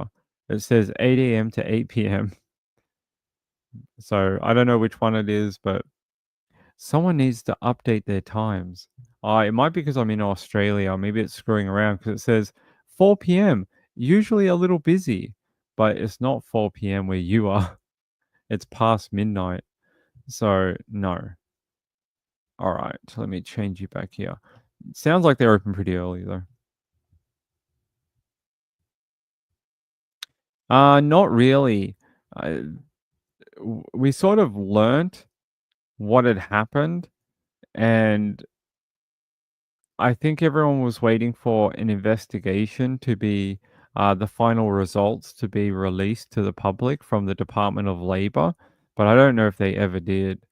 it says 8 a.m. to 8 p.m. So I don't know which one it is, but someone needs to update their times. It might be because I'm in Australia. Maybe it's screwing around because it says 4 p.m. Usually a little busy, but it's not 4 p.m. where you are. It's past midnight. So no. All right, let me change you back here. Sounds like they're open pretty early though. Not really. We sort of learnt what had happened, and I think everyone was waiting for an investigation to be the final results to be released to the public from the Department of Labor, but I don't know if they ever did.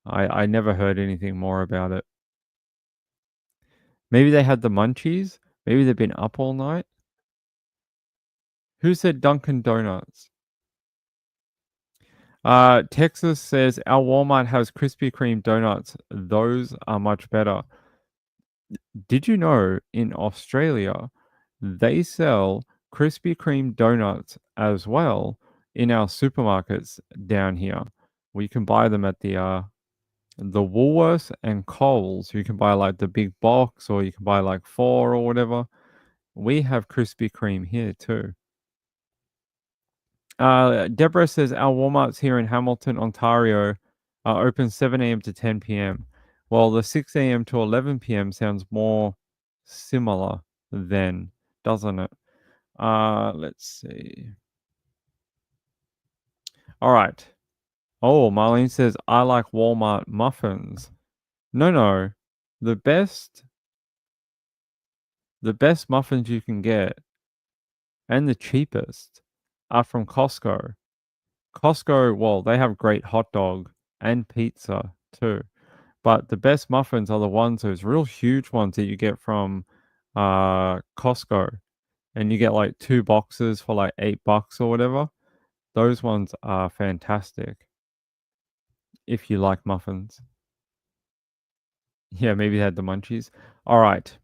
I never heard anything more about it. Maybe they had the munchies. Maybe they've been up all night. Who said Dunkin' Donuts? Texas says our Walmart has Krispy Kreme donuts. Those are much better. Did you know in Australia they sell Krispy Kreme donuts as well in our supermarkets down here? We can buy them at the Woolworths and Coles. You can buy like the big box, or you can buy like 4 or whatever. We have Krispy Kreme here too. Deborah says our Walmarts here in Hamilton, Ontario, are open 7 a.m. to 10 p.m. Well, the 6 a.m. to 11 p.m. sounds more similar then, doesn't it? Let's see. All right. Oh, Marlene says I like Walmart muffins. No. The best muffins you can get, and the cheapest, are from Costco. Costco, well, they have great hot dog and pizza too. But the best muffins are the ones, those real huge ones that you get from Costco. And you get like 2 boxes for like $8 or whatever. Those ones are fantastic. If you like muffins. Yeah, maybe they had the munchies. All right.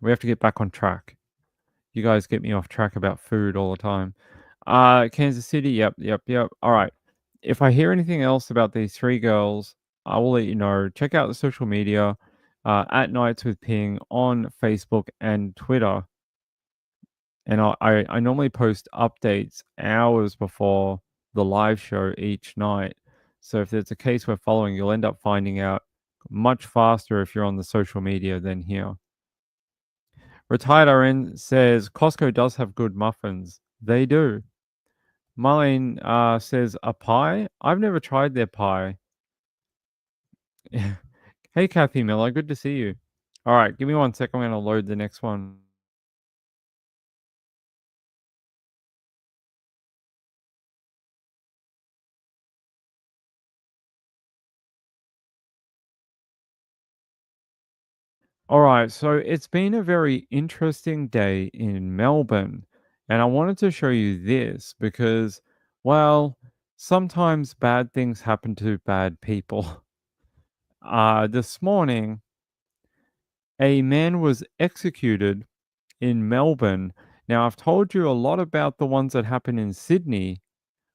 We have to get back on track. You guys get me off track about food all the time. Kansas City. Yep. All right. If I hear anything else about these 3 girls, I will let you know. Check out the social media at Nights with Ping on Facebook and Twitter. And I normally post updates hours before the live show each night. So if there's a case we're following, you'll end up finding out much faster if you're on the social media than here. Retired RN says Costco does have good muffins. They do. Marlene says a pie. I've never tried their pie. Hey, Kathy Miller. Good to see you. All right. Give me 1 second. I'm going to load the next one. All right. So it's been a very interesting day in Melbourne. And I wanted to show you this because, well, sometimes bad things happen to bad people. This morning, a man was executed in Melbourne. Now, I've told you a lot about the ones that happen in Sydney.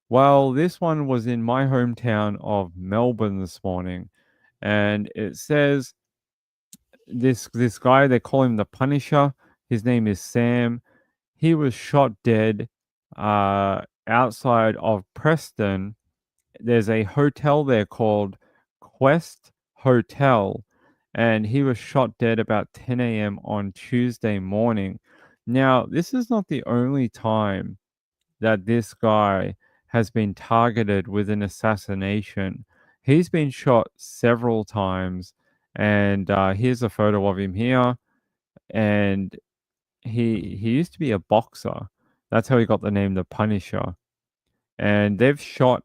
Well, this one was in my hometown of Melbourne this morning. And it says this guy, they call him the Punisher. His name is Sam. He was shot dead outside of Preston. There's a hotel there called Quest Hotel, and he was shot dead about 10 a.m. on Tuesday morning. Now, this is not the only time that this guy has been targeted with an assassination. He's been shot several times, and here's a photo of him here. And he used to be a boxer. That's how he got the name the Punisher. And they've tried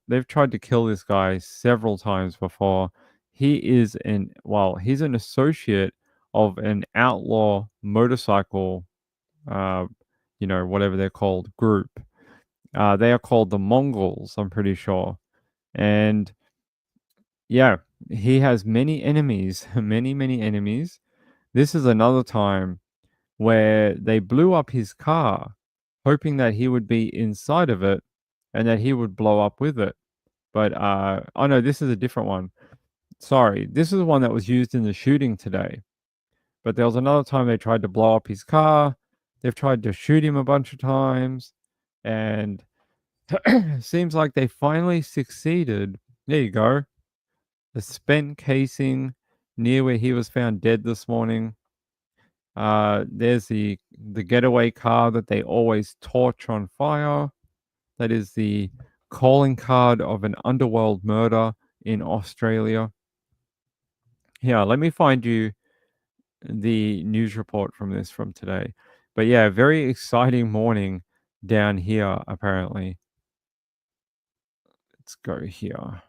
to kill this guy several times before. He's an associate of an outlaw motorcycle, whatever they're called, group. They are called the Mongols, I'm pretty sure. And yeah, he has many enemies, many enemies. This is another time where they blew up his car, hoping that he would be inside of it and that he would blow up with it. But oh no, this is a different one. Sorry, this is the one that was used in the shooting today. But there was another time they tried to blow up his car. They've tried to shoot him a bunch of times, and seems like they finally succeeded. There you go. The spent casing near where he was found dead this morning. There's the getaway car that they always torch on fire. That is the calling card of an underworld murder in Australia. Yeah, let me find you the news report from today. But yeah, very exciting morning down here, apparently. Let's go here.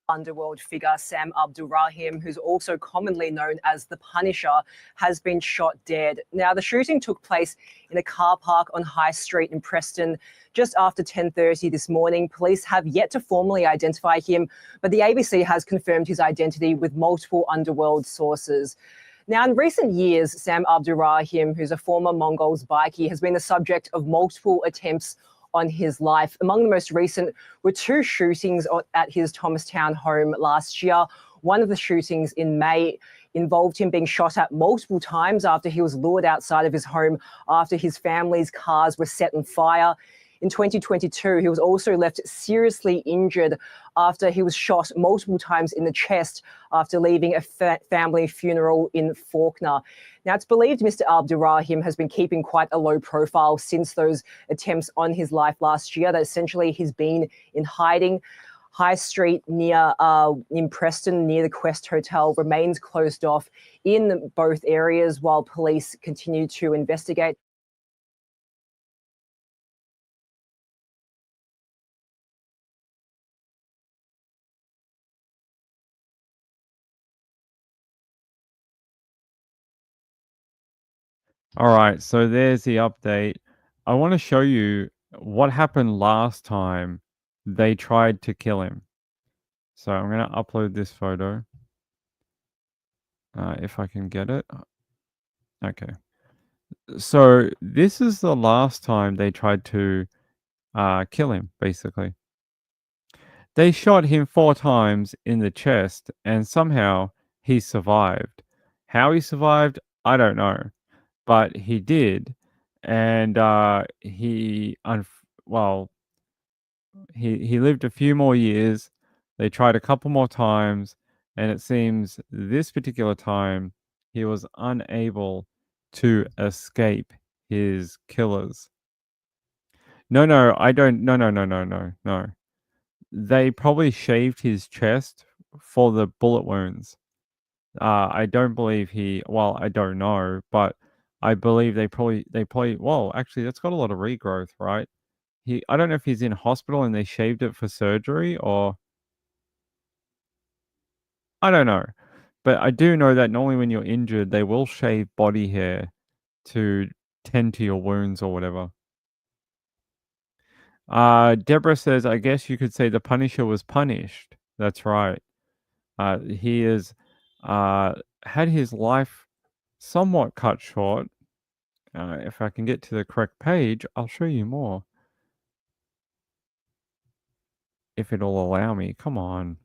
Underworld figure Sam Abdulrahim, who's also commonly known as the Punisher, has been shot dead. Now, the shooting took place in a car park on High Street in Preston just after 10:30 this morning. Police have yet to formally identify him, but the ABC has confirmed his identity with multiple underworld sources. Now, in recent years, Sam Abdulrahim, who's a former Mongols bikie, has been the subject of multiple attempts on his life. Among the most recent were 2 shootings at his Thomastown home last year. One of the shootings in May involved him being shot at multiple times after he was lured outside of his home after his family's cars were set on fire. In 2022, he was also left seriously injured after he was shot multiple times in the chest after leaving a family funeral in Fawkner. Now, it's believed Mr. Abdulrahim has been keeping quite a low profile since those attempts on his life last year, that essentially he's been in hiding. High Street in Preston, near the Quest Hotel, remains closed off in both areas while police continue to investigate. All right, so there's the update. I want to show you what happened last time they tried to kill him. So I'm going to upload this photo. If I can get it. Okay. So this is the last time they tried to kill him, basically. They shot him 4 times in the chest, and somehow he survived. How he survived, I don't know. But he did. And he lived a few more years. They tried a couple more times, and it seems this particular time he was unable to escape his killers. No, I don't. No. They probably shaved his chest for the bullet wounds. I don't believe I don't know, but I believe they probably, well, actually, that's got a lot of regrowth, right? I don't know if he's in hospital and they shaved it for surgery, or I don't know. But I do know that normally when you're injured, they will shave body hair to tend to your wounds or whatever. Deborah says, I guess you could say the Punisher was punished. That's right. He has had his life somewhat cut short. If I can get to the correct page, I'll show you more. If it'll allow me. Come on.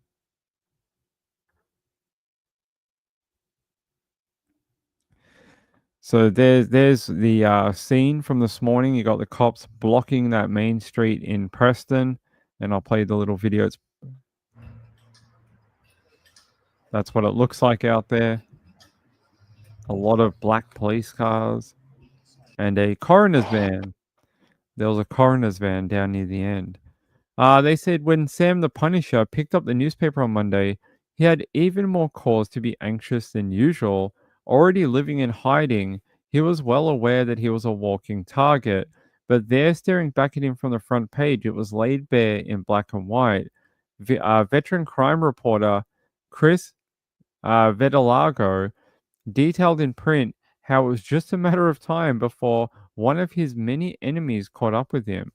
So there's the scene from this morning. You got the cops blocking that main street in Preston, and I'll play the little video. That's what it looks like out there. A lot of black police cars and a coroner's van. There was a coroner's van down near the end. They said when Sam the Punisher picked up the newspaper on Monday, he had even more cause to be anxious than usual. Already living in hiding, he was well aware that he was a walking target, but there staring back at him from the front page, it was laid bare in black and white. veteran crime reporter Chris Vedalago detailed in print how it was just a matter of time before one of his many enemies caught up with him.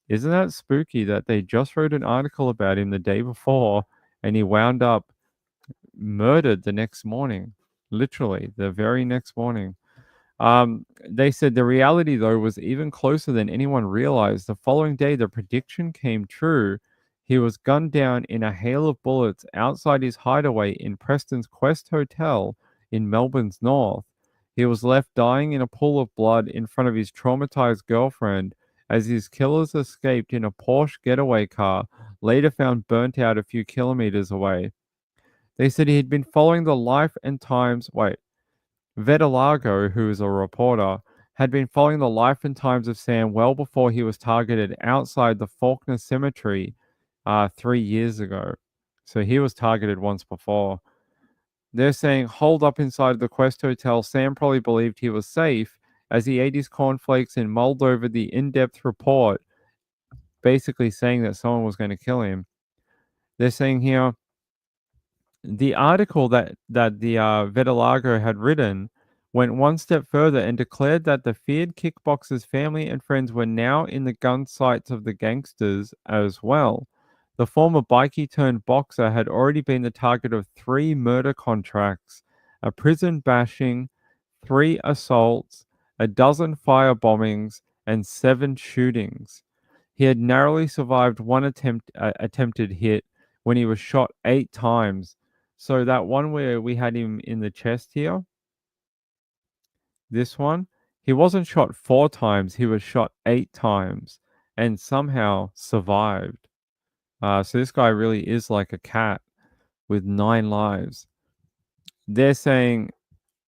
Isn't that spooky that they just wrote an article about him the day before and he wound up murdered the next morning? Literally, the very next morning. They said the reality, though, was even closer than anyone realized. The following day, the prediction came true. He was gunned down in a hail of bullets outside his hideaway in Preston's Quest Hotel in Melbourne's north. He was left dying in a pool of blood in front of his traumatized girlfriend as his killers escaped in a Porsche getaway car, later found burnt out a few kilometers away. They said he had been following the life and times. Vedalago, who is a reporter, had been following the life and times of Sam well before he was targeted outside the Faulkner Cemetery 3 years ago. So he was targeted once before. They're saying, holed up inside the Quest Hotel, Sam probably believed he was safe as he ate his cornflakes and mulled over the in-depth report, basically saying that someone was going to kill him. They're saying here, the article that the Vedalago had written went one step further and declared that the feared kickboxer's family and friends were now in the gun sights of the gangsters as well. The former bikie turned boxer had already been the target of 3 murder contracts, a prison bashing, 3 assaults, a dozen fire bombings, and 7 shootings. He had narrowly survived one attempted hit when he was shot 8 times. So that one where we had him in the chest here, this one, he wasn't shot 4 times, he was shot 8 times and somehow survived. So this guy really is like a cat with 9 lives. They're saying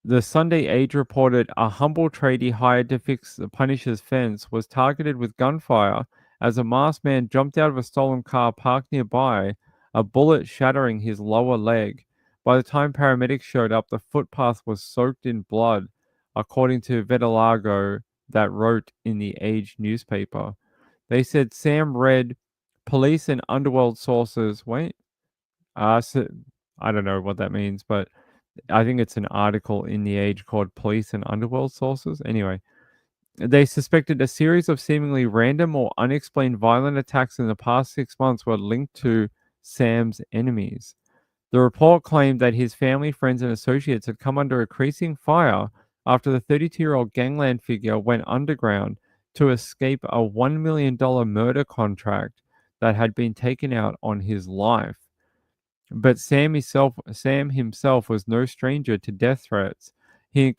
the Sunday Age reported a humble tradie hired to fix the Punisher's fence was targeted with gunfire as a masked man jumped out of a stolen car parked nearby, a bullet shattering his lower leg. By the time paramedics showed up, the footpath was soaked in blood, according to Vedalago, that wrote in the Age newspaper. They said Sam read police and underworld sources. So, I don't know what that means, but I think it's an article in the Age called Police and Underworld Sources. Anyway, they suspected a series of seemingly random or unexplained violent attacks in the past 6 months were linked to Sam's enemies. The report claimed that his family, friends, and associates had come under increasing fire after the 32-year-old gangland figure went underground to escape a $1 million murder contract that had been taken out on his life. But Sam himself was no stranger to death threats. He had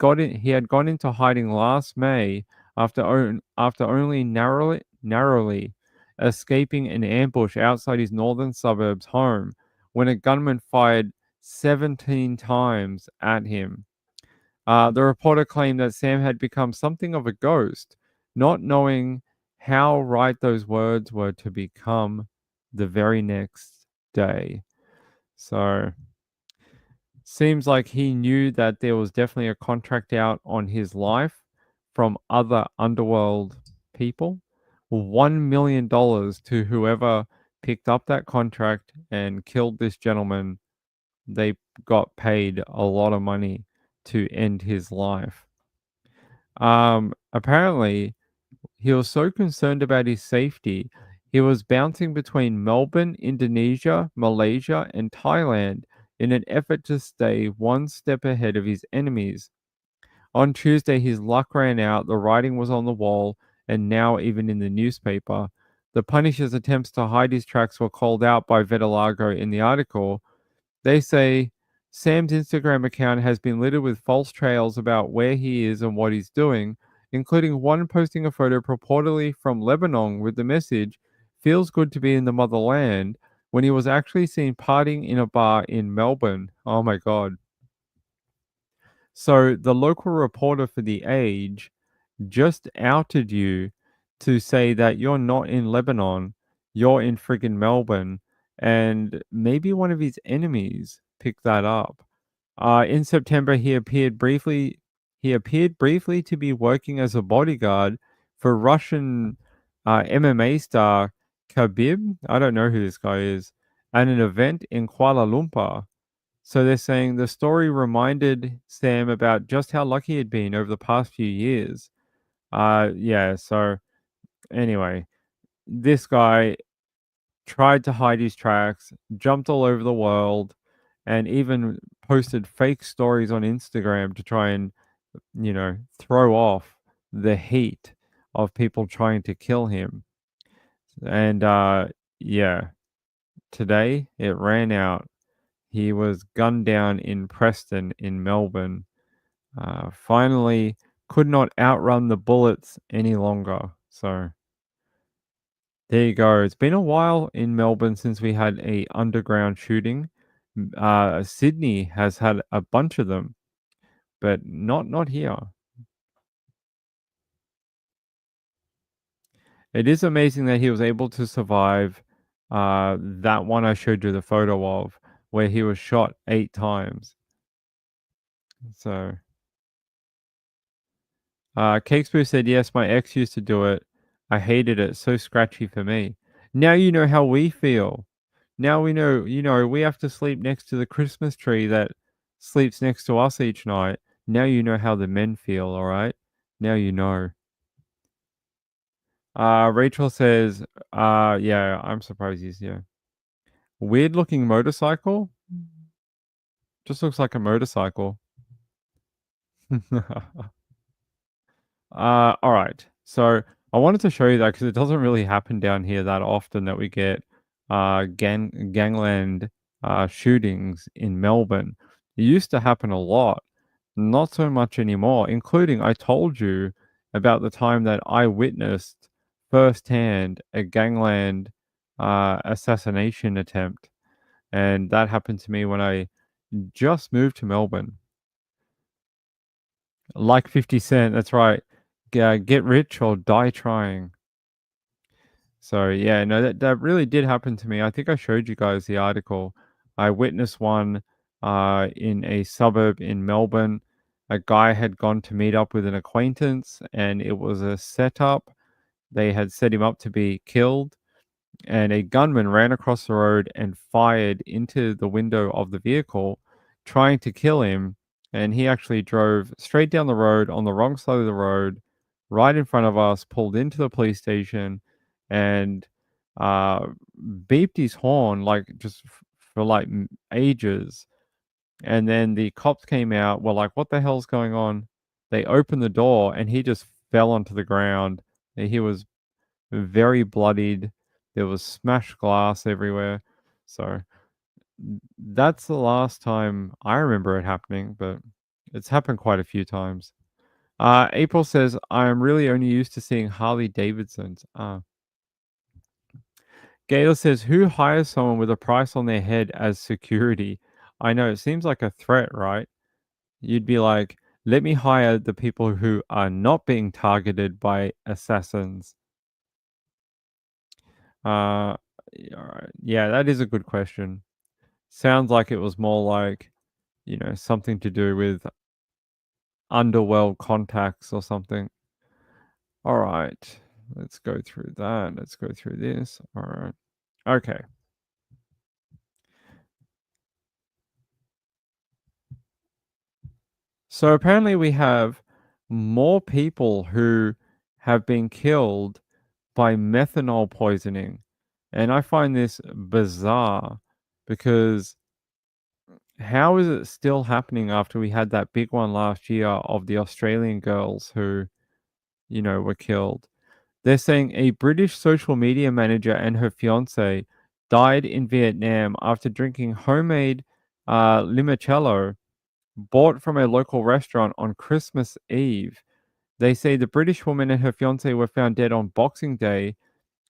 gone into hiding last May after only narrowly escaping an ambush outside his northern suburbs home when a gunman fired 17 times at him. The reporter claimed that Sam had become something of a ghost, not knowing how right those words were to become the very next day. So, seems like he knew that there was definitely a contract out on his life from other underworld people. $1 million to whoever picked up that contract and killed this gentleman. They got paid a lot of money to end his life. Apparently, he was so concerned about his safety, he was bouncing between Melbourne, Indonesia, Malaysia, and Thailand in an effort to stay one step ahead of his enemies. On Tuesday, his luck ran out, the writing was on the wall, and now even in the newspaper. The Punisher's attempts to hide his tracks were called out by Vedalago in the article. They say Sam's Instagram account has been littered with false trails about where he is and what he's doing, including one posting a photo purportedly from Lebanon with the message, "Feels good to be in the motherland," when he was actually seen partying in a bar in Melbourne. Oh my God. So the local reporter for The Age just outed you to say that you're not in Lebanon, you're in friggin' Melbourne, and maybe one of his enemies picked that up. In September, he appeared briefly to be working as a bodyguard for Russian MMA star Khabib. I don't know who this guy is. at an event in Kuala Lumpur. So they're saying the story reminded Sam about just how lucky he'd been over the past few years. Yeah, so anyway, this guy tried to hide his tracks, jumped all over the world, and even posted fake stories on Instagram to try and, throw off the heat of people trying to kill him. And yeah, today it ran out. He was gunned down in Preston in Melbourne. Finally, could not outrun the bullets any longer. So there you go. It's been a while in Melbourne since we had a underground shooting. Sydney has had a bunch of them, but not here. It is amazing that he was able to survive that one I showed you the photo of, where he was shot 8 times. So, Cakespoo said, yes, my ex used to do it. I hated it. So scratchy for me. Now you know how we feel. Now we know, we have to sleep next to the Christmas tree that sleeps next to us each night. Now you know how the men feel, all right? Now you know. Rachel says, yeah, I'm surprised he's here. Weird looking motorcycle? Just looks like a motorcycle. All right. So I wanted to show you that because it doesn't really happen down here that often that we get gangland shootings in Melbourne. It used to happen a lot, not so much anymore, including I told you about the time that I witnessed firsthand a gangland assassination attempt. And that happened to me when I just moved to Melbourne. Like 50 Cent, that's right. Get rich or die trying. So yeah, no, that really did happen to me. I think I showed you guys the article. I witnessed one in a suburb in Melbourne. A guy had gone to meet up with an acquaintance, and it was a setup. They had set him up to be killed, and a gunman ran across the road and fired into the window of the vehicle, trying to kill him. And he actually drove straight down the road on the wrong side of the road, right in front of us, pulled into the police station, and beeped his horn like just for like ages. And then the cops came out, were like, what the hell's going on? They opened the door and he just fell onto the ground. He was very bloodied. There was smashed glass everywhere. So that's the last time I remember it happening, but it's happened quite a few times. April says, I am really only used to seeing Harley Davidsons. Gail says, who hires someone with a price on their head as security? I know, it seems like a threat, right? You'd be like, let me hire the people who are not being targeted by assassins. All right. Yeah, that is a good question. Sounds like it was more like, something to do with underworld contacts or something. All right. Let's go through that. Let's go through this. All right. Okay. So apparently we have more people who have been killed by methanol poisoning. And I find this bizarre because how is it still happening after we had that big one last year of the Australian girls who, were killed? They're saying a British social media manager and her fiance died in Vietnam after drinking homemade limoncello bought from a local restaurant on Christmas Eve. They say the British woman and her fiance were found dead on Boxing Day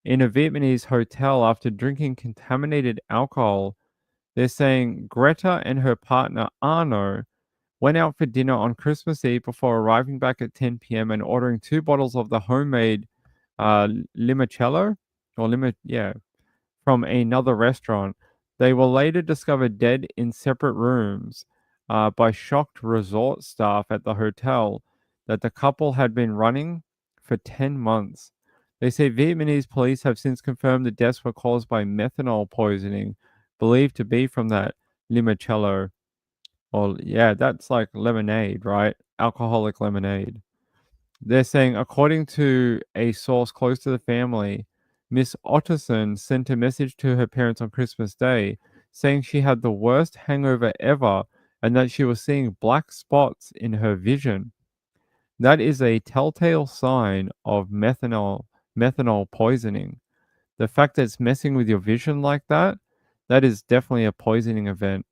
in a Vietnamese hotel after drinking contaminated alcohol. They're saying Greta and her partner Arno went out for dinner on Christmas Eve before arriving back at 10 p.m. and ordering 2 bottles of the homemade limoncello from another restaurant. They were later discovered dead in separate rooms by shocked resort staff at the hotel that the couple had been running for 10 months. They say Vietnamese police have since confirmed the deaths were caused by methanol poisoning, believed to be from that limoncello. Or, yeah, that's like lemonade, right? Alcoholic lemonade. They're saying, according to a source close to the family, Miss Otterson sent a message to her parents on Christmas Day saying she had the worst hangover ever and that she was seeing black spots in her vision. That is a telltale sign of methanol poisoning. The fact that it's messing with your vision like that, that is definitely a poisoning event.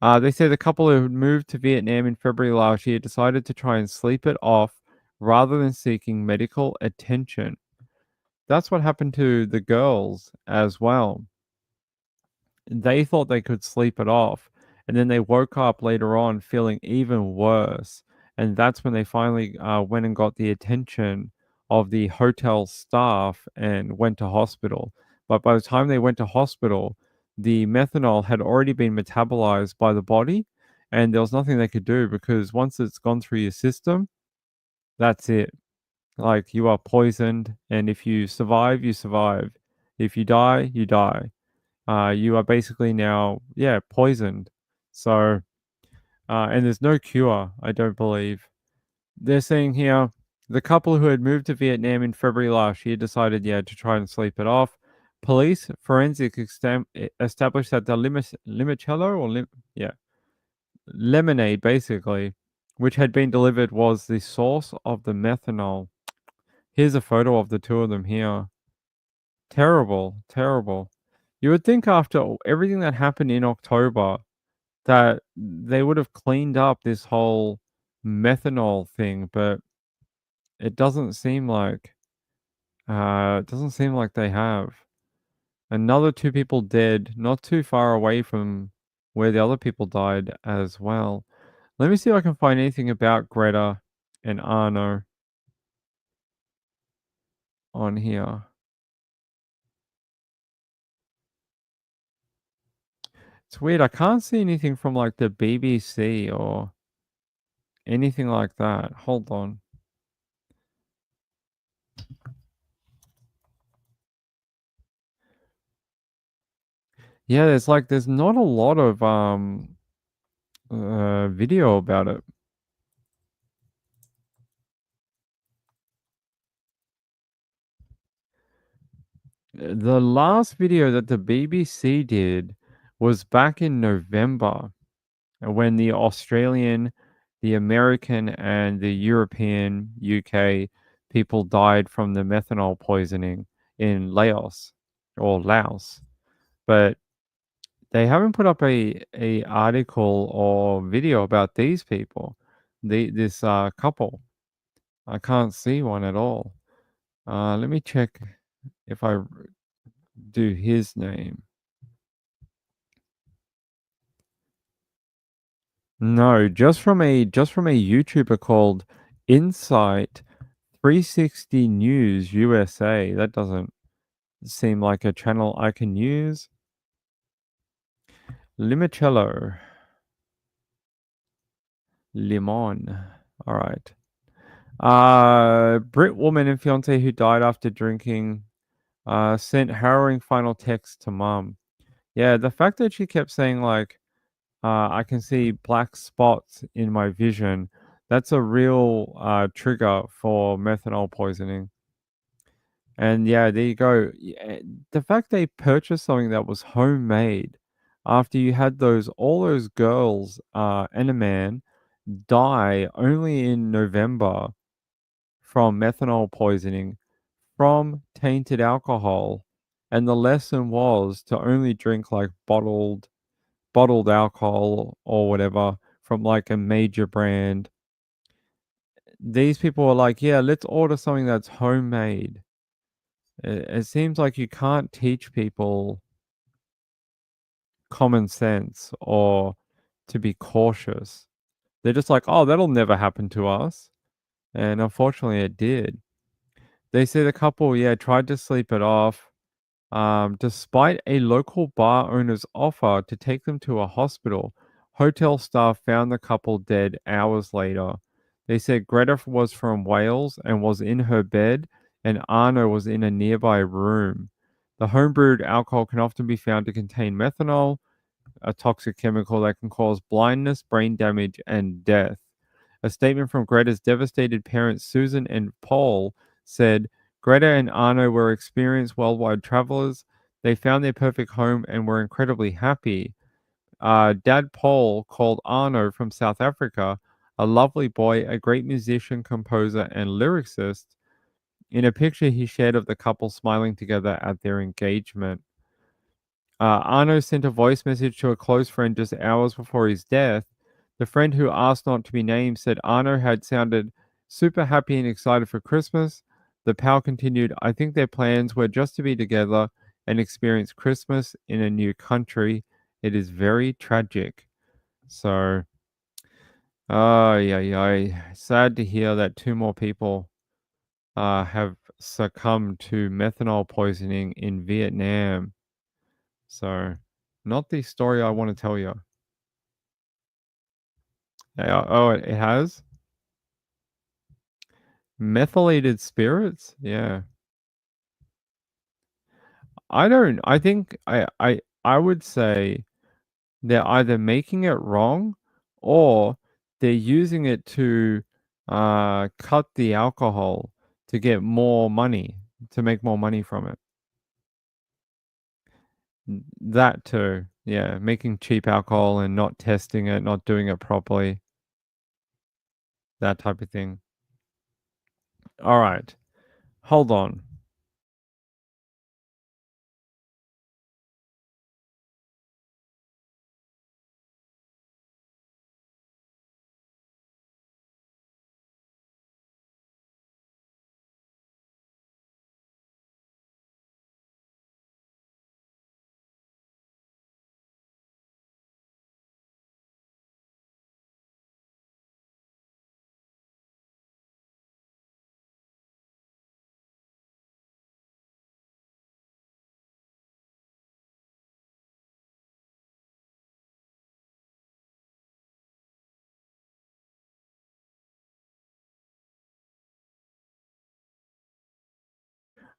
They say the couple who moved to Vietnam in February last year decided to try and sleep it off rather than seeking medical attention. That's what happened to the girls as well. They thought they could sleep it off, and then they woke up later on feeling even worse. And that's when they finally went and got the attention of the hotel staff and went to hospital. But by the time they went to hospital, the methanol had already been metabolized by the body, and there was nothing they could do because once it's gone through your system, that's it. Like, you are poisoned, and if you survive, you survive. If you die, you die. You are basically now, yeah, poisoned. So, and there's no cure, I don't believe. They're saying here the couple who had moved to Vietnam in February last year decided, yeah, to try and sleep it off. Police forensics established that the limoncello or lemonade, basically, which had been delivered, was the source of the methanol. Here's a photo of the two of them here. Terrible, terrible. You would think after everything that happened in October that they would have cleaned up this whole methanol thing, but it doesn't seem like they have. Another two people dead, not too far away from where the other people died as well. Let me see if I can find anything about Greta and Arno on here. It's weird. I can't see anything from like the BBC or anything like that. Hold on. Yeah, there's not a lot of video about it. The last video that the BBC did was back in November when the Australian, the American, and the European UK people died from the methanol poisoning in Laos or Laos. But they haven't put up a article or video about these people, this couple. I can't see one at all. Let me check if I do his name. No, just from a YouTuber called Insight 360 News USA. That doesn't seem like a channel I can use. Limoncello. Limon. All right. Brit woman and fiance who died after drinking sent harrowing final text to mom. Yeah, the fact that she kept saying like, I can see black spots in my vision, that's a real trigger for methanol poisoning. And yeah, there you go. The fact they purchased something that was homemade after you had all those girls and a man die only in November from methanol poisoning from tainted alcohol, and the lesson was to only drink like bottled alcohol or whatever from like a major brand. These people are like, yeah, let's order something that's homemade. It seems like you can't teach people common sense or to be cautious. They're just like, oh, that'll never happen to us. And unfortunately, it did. They say the couple, yeah, tried to sleep it off. Despite a local bar owner's offer to take them to a hospital, hotel staff found the couple dead hours later. They said Greta was from Wales and was in her bed, and Arno was in a nearby room. The homebrewed alcohol can often be found to contain methanol, a toxic chemical that can cause blindness, brain damage, and death. A statement from Greta's devastated parents, Susan and Paul, said, Greta and Arno were experienced worldwide travelers. They found their perfect home and were incredibly happy. Dad Paul called Arno from South Africa a lovely boy, a great musician, composer, and lyricist. In a picture he shared of the couple smiling together at their engagement. Arno sent a voice message to a close friend just hours before his death. The friend who asked not to be named said Arno had sounded super happy and excited for Christmas. The pal continued, I think their plans were just to be together and experience Christmas in a new country. It is very tragic. So, sad to hear that 2 more people have succumbed to methanol poisoning in Vietnam. So, not the story I want to tell you. It has? Methylated spirits? Yeah. I think I would say they're either making it wrong or they're using it to cut the alcohol to get more money, to make more money from it. That too. Yeah, making cheap alcohol and not testing it, not doing it properly. That type of thing. All right. Hold on.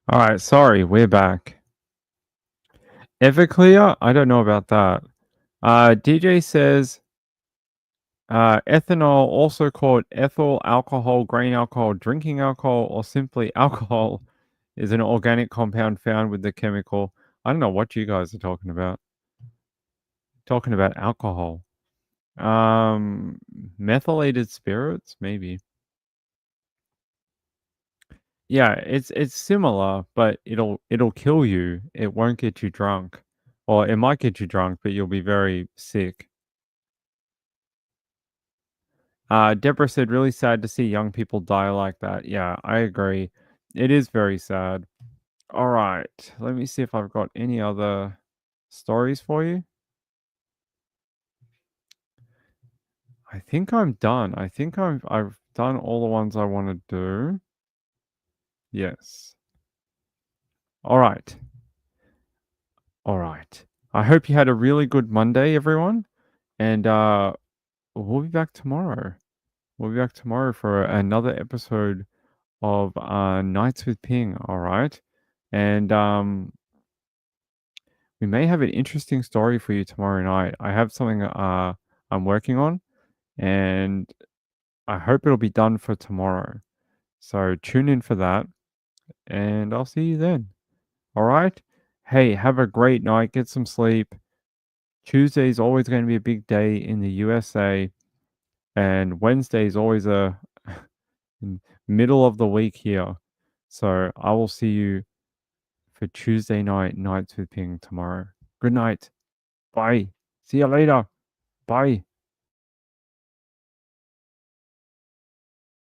All right, sorry, we're back. Everclear? I don't know about that. DJ says ethanol, also called ethyl alcohol, grain alcohol, drinking alcohol, or simply alcohol, is an organic compound found with the chemical. I don't know what you guys are talking about. Talking about alcohol. Methylated spirits, maybe. Yeah, it's similar, but it'll kill you. It won't get you drunk. Or it might get you drunk, but you'll be very sick. Deborah said, really sad to see young people die like that. Yeah, I agree. It is very sad. All right. Let me see if I've got any other stories for you. I think I'm done. I think I've done all the ones I want to do. Yes. All right. All right. I hope you had a really good Monday, everyone. And we'll be back tomorrow. We'll be back tomorrow for another episode of Nights with Ping, all right? And we may have an interesting story for you tomorrow night. I have something I'm working on, and I hope it'll be done for tomorrow. So tune in for that, and I'll see you then. All right? Hey, have a great night. Get some sleep. Tuesday is always going to be a big day in the USA, and Wednesday is always a middle of the week here. So I will see you for Tuesday night, Nights with Ping tomorrow. Good night. Bye. See you later. Bye.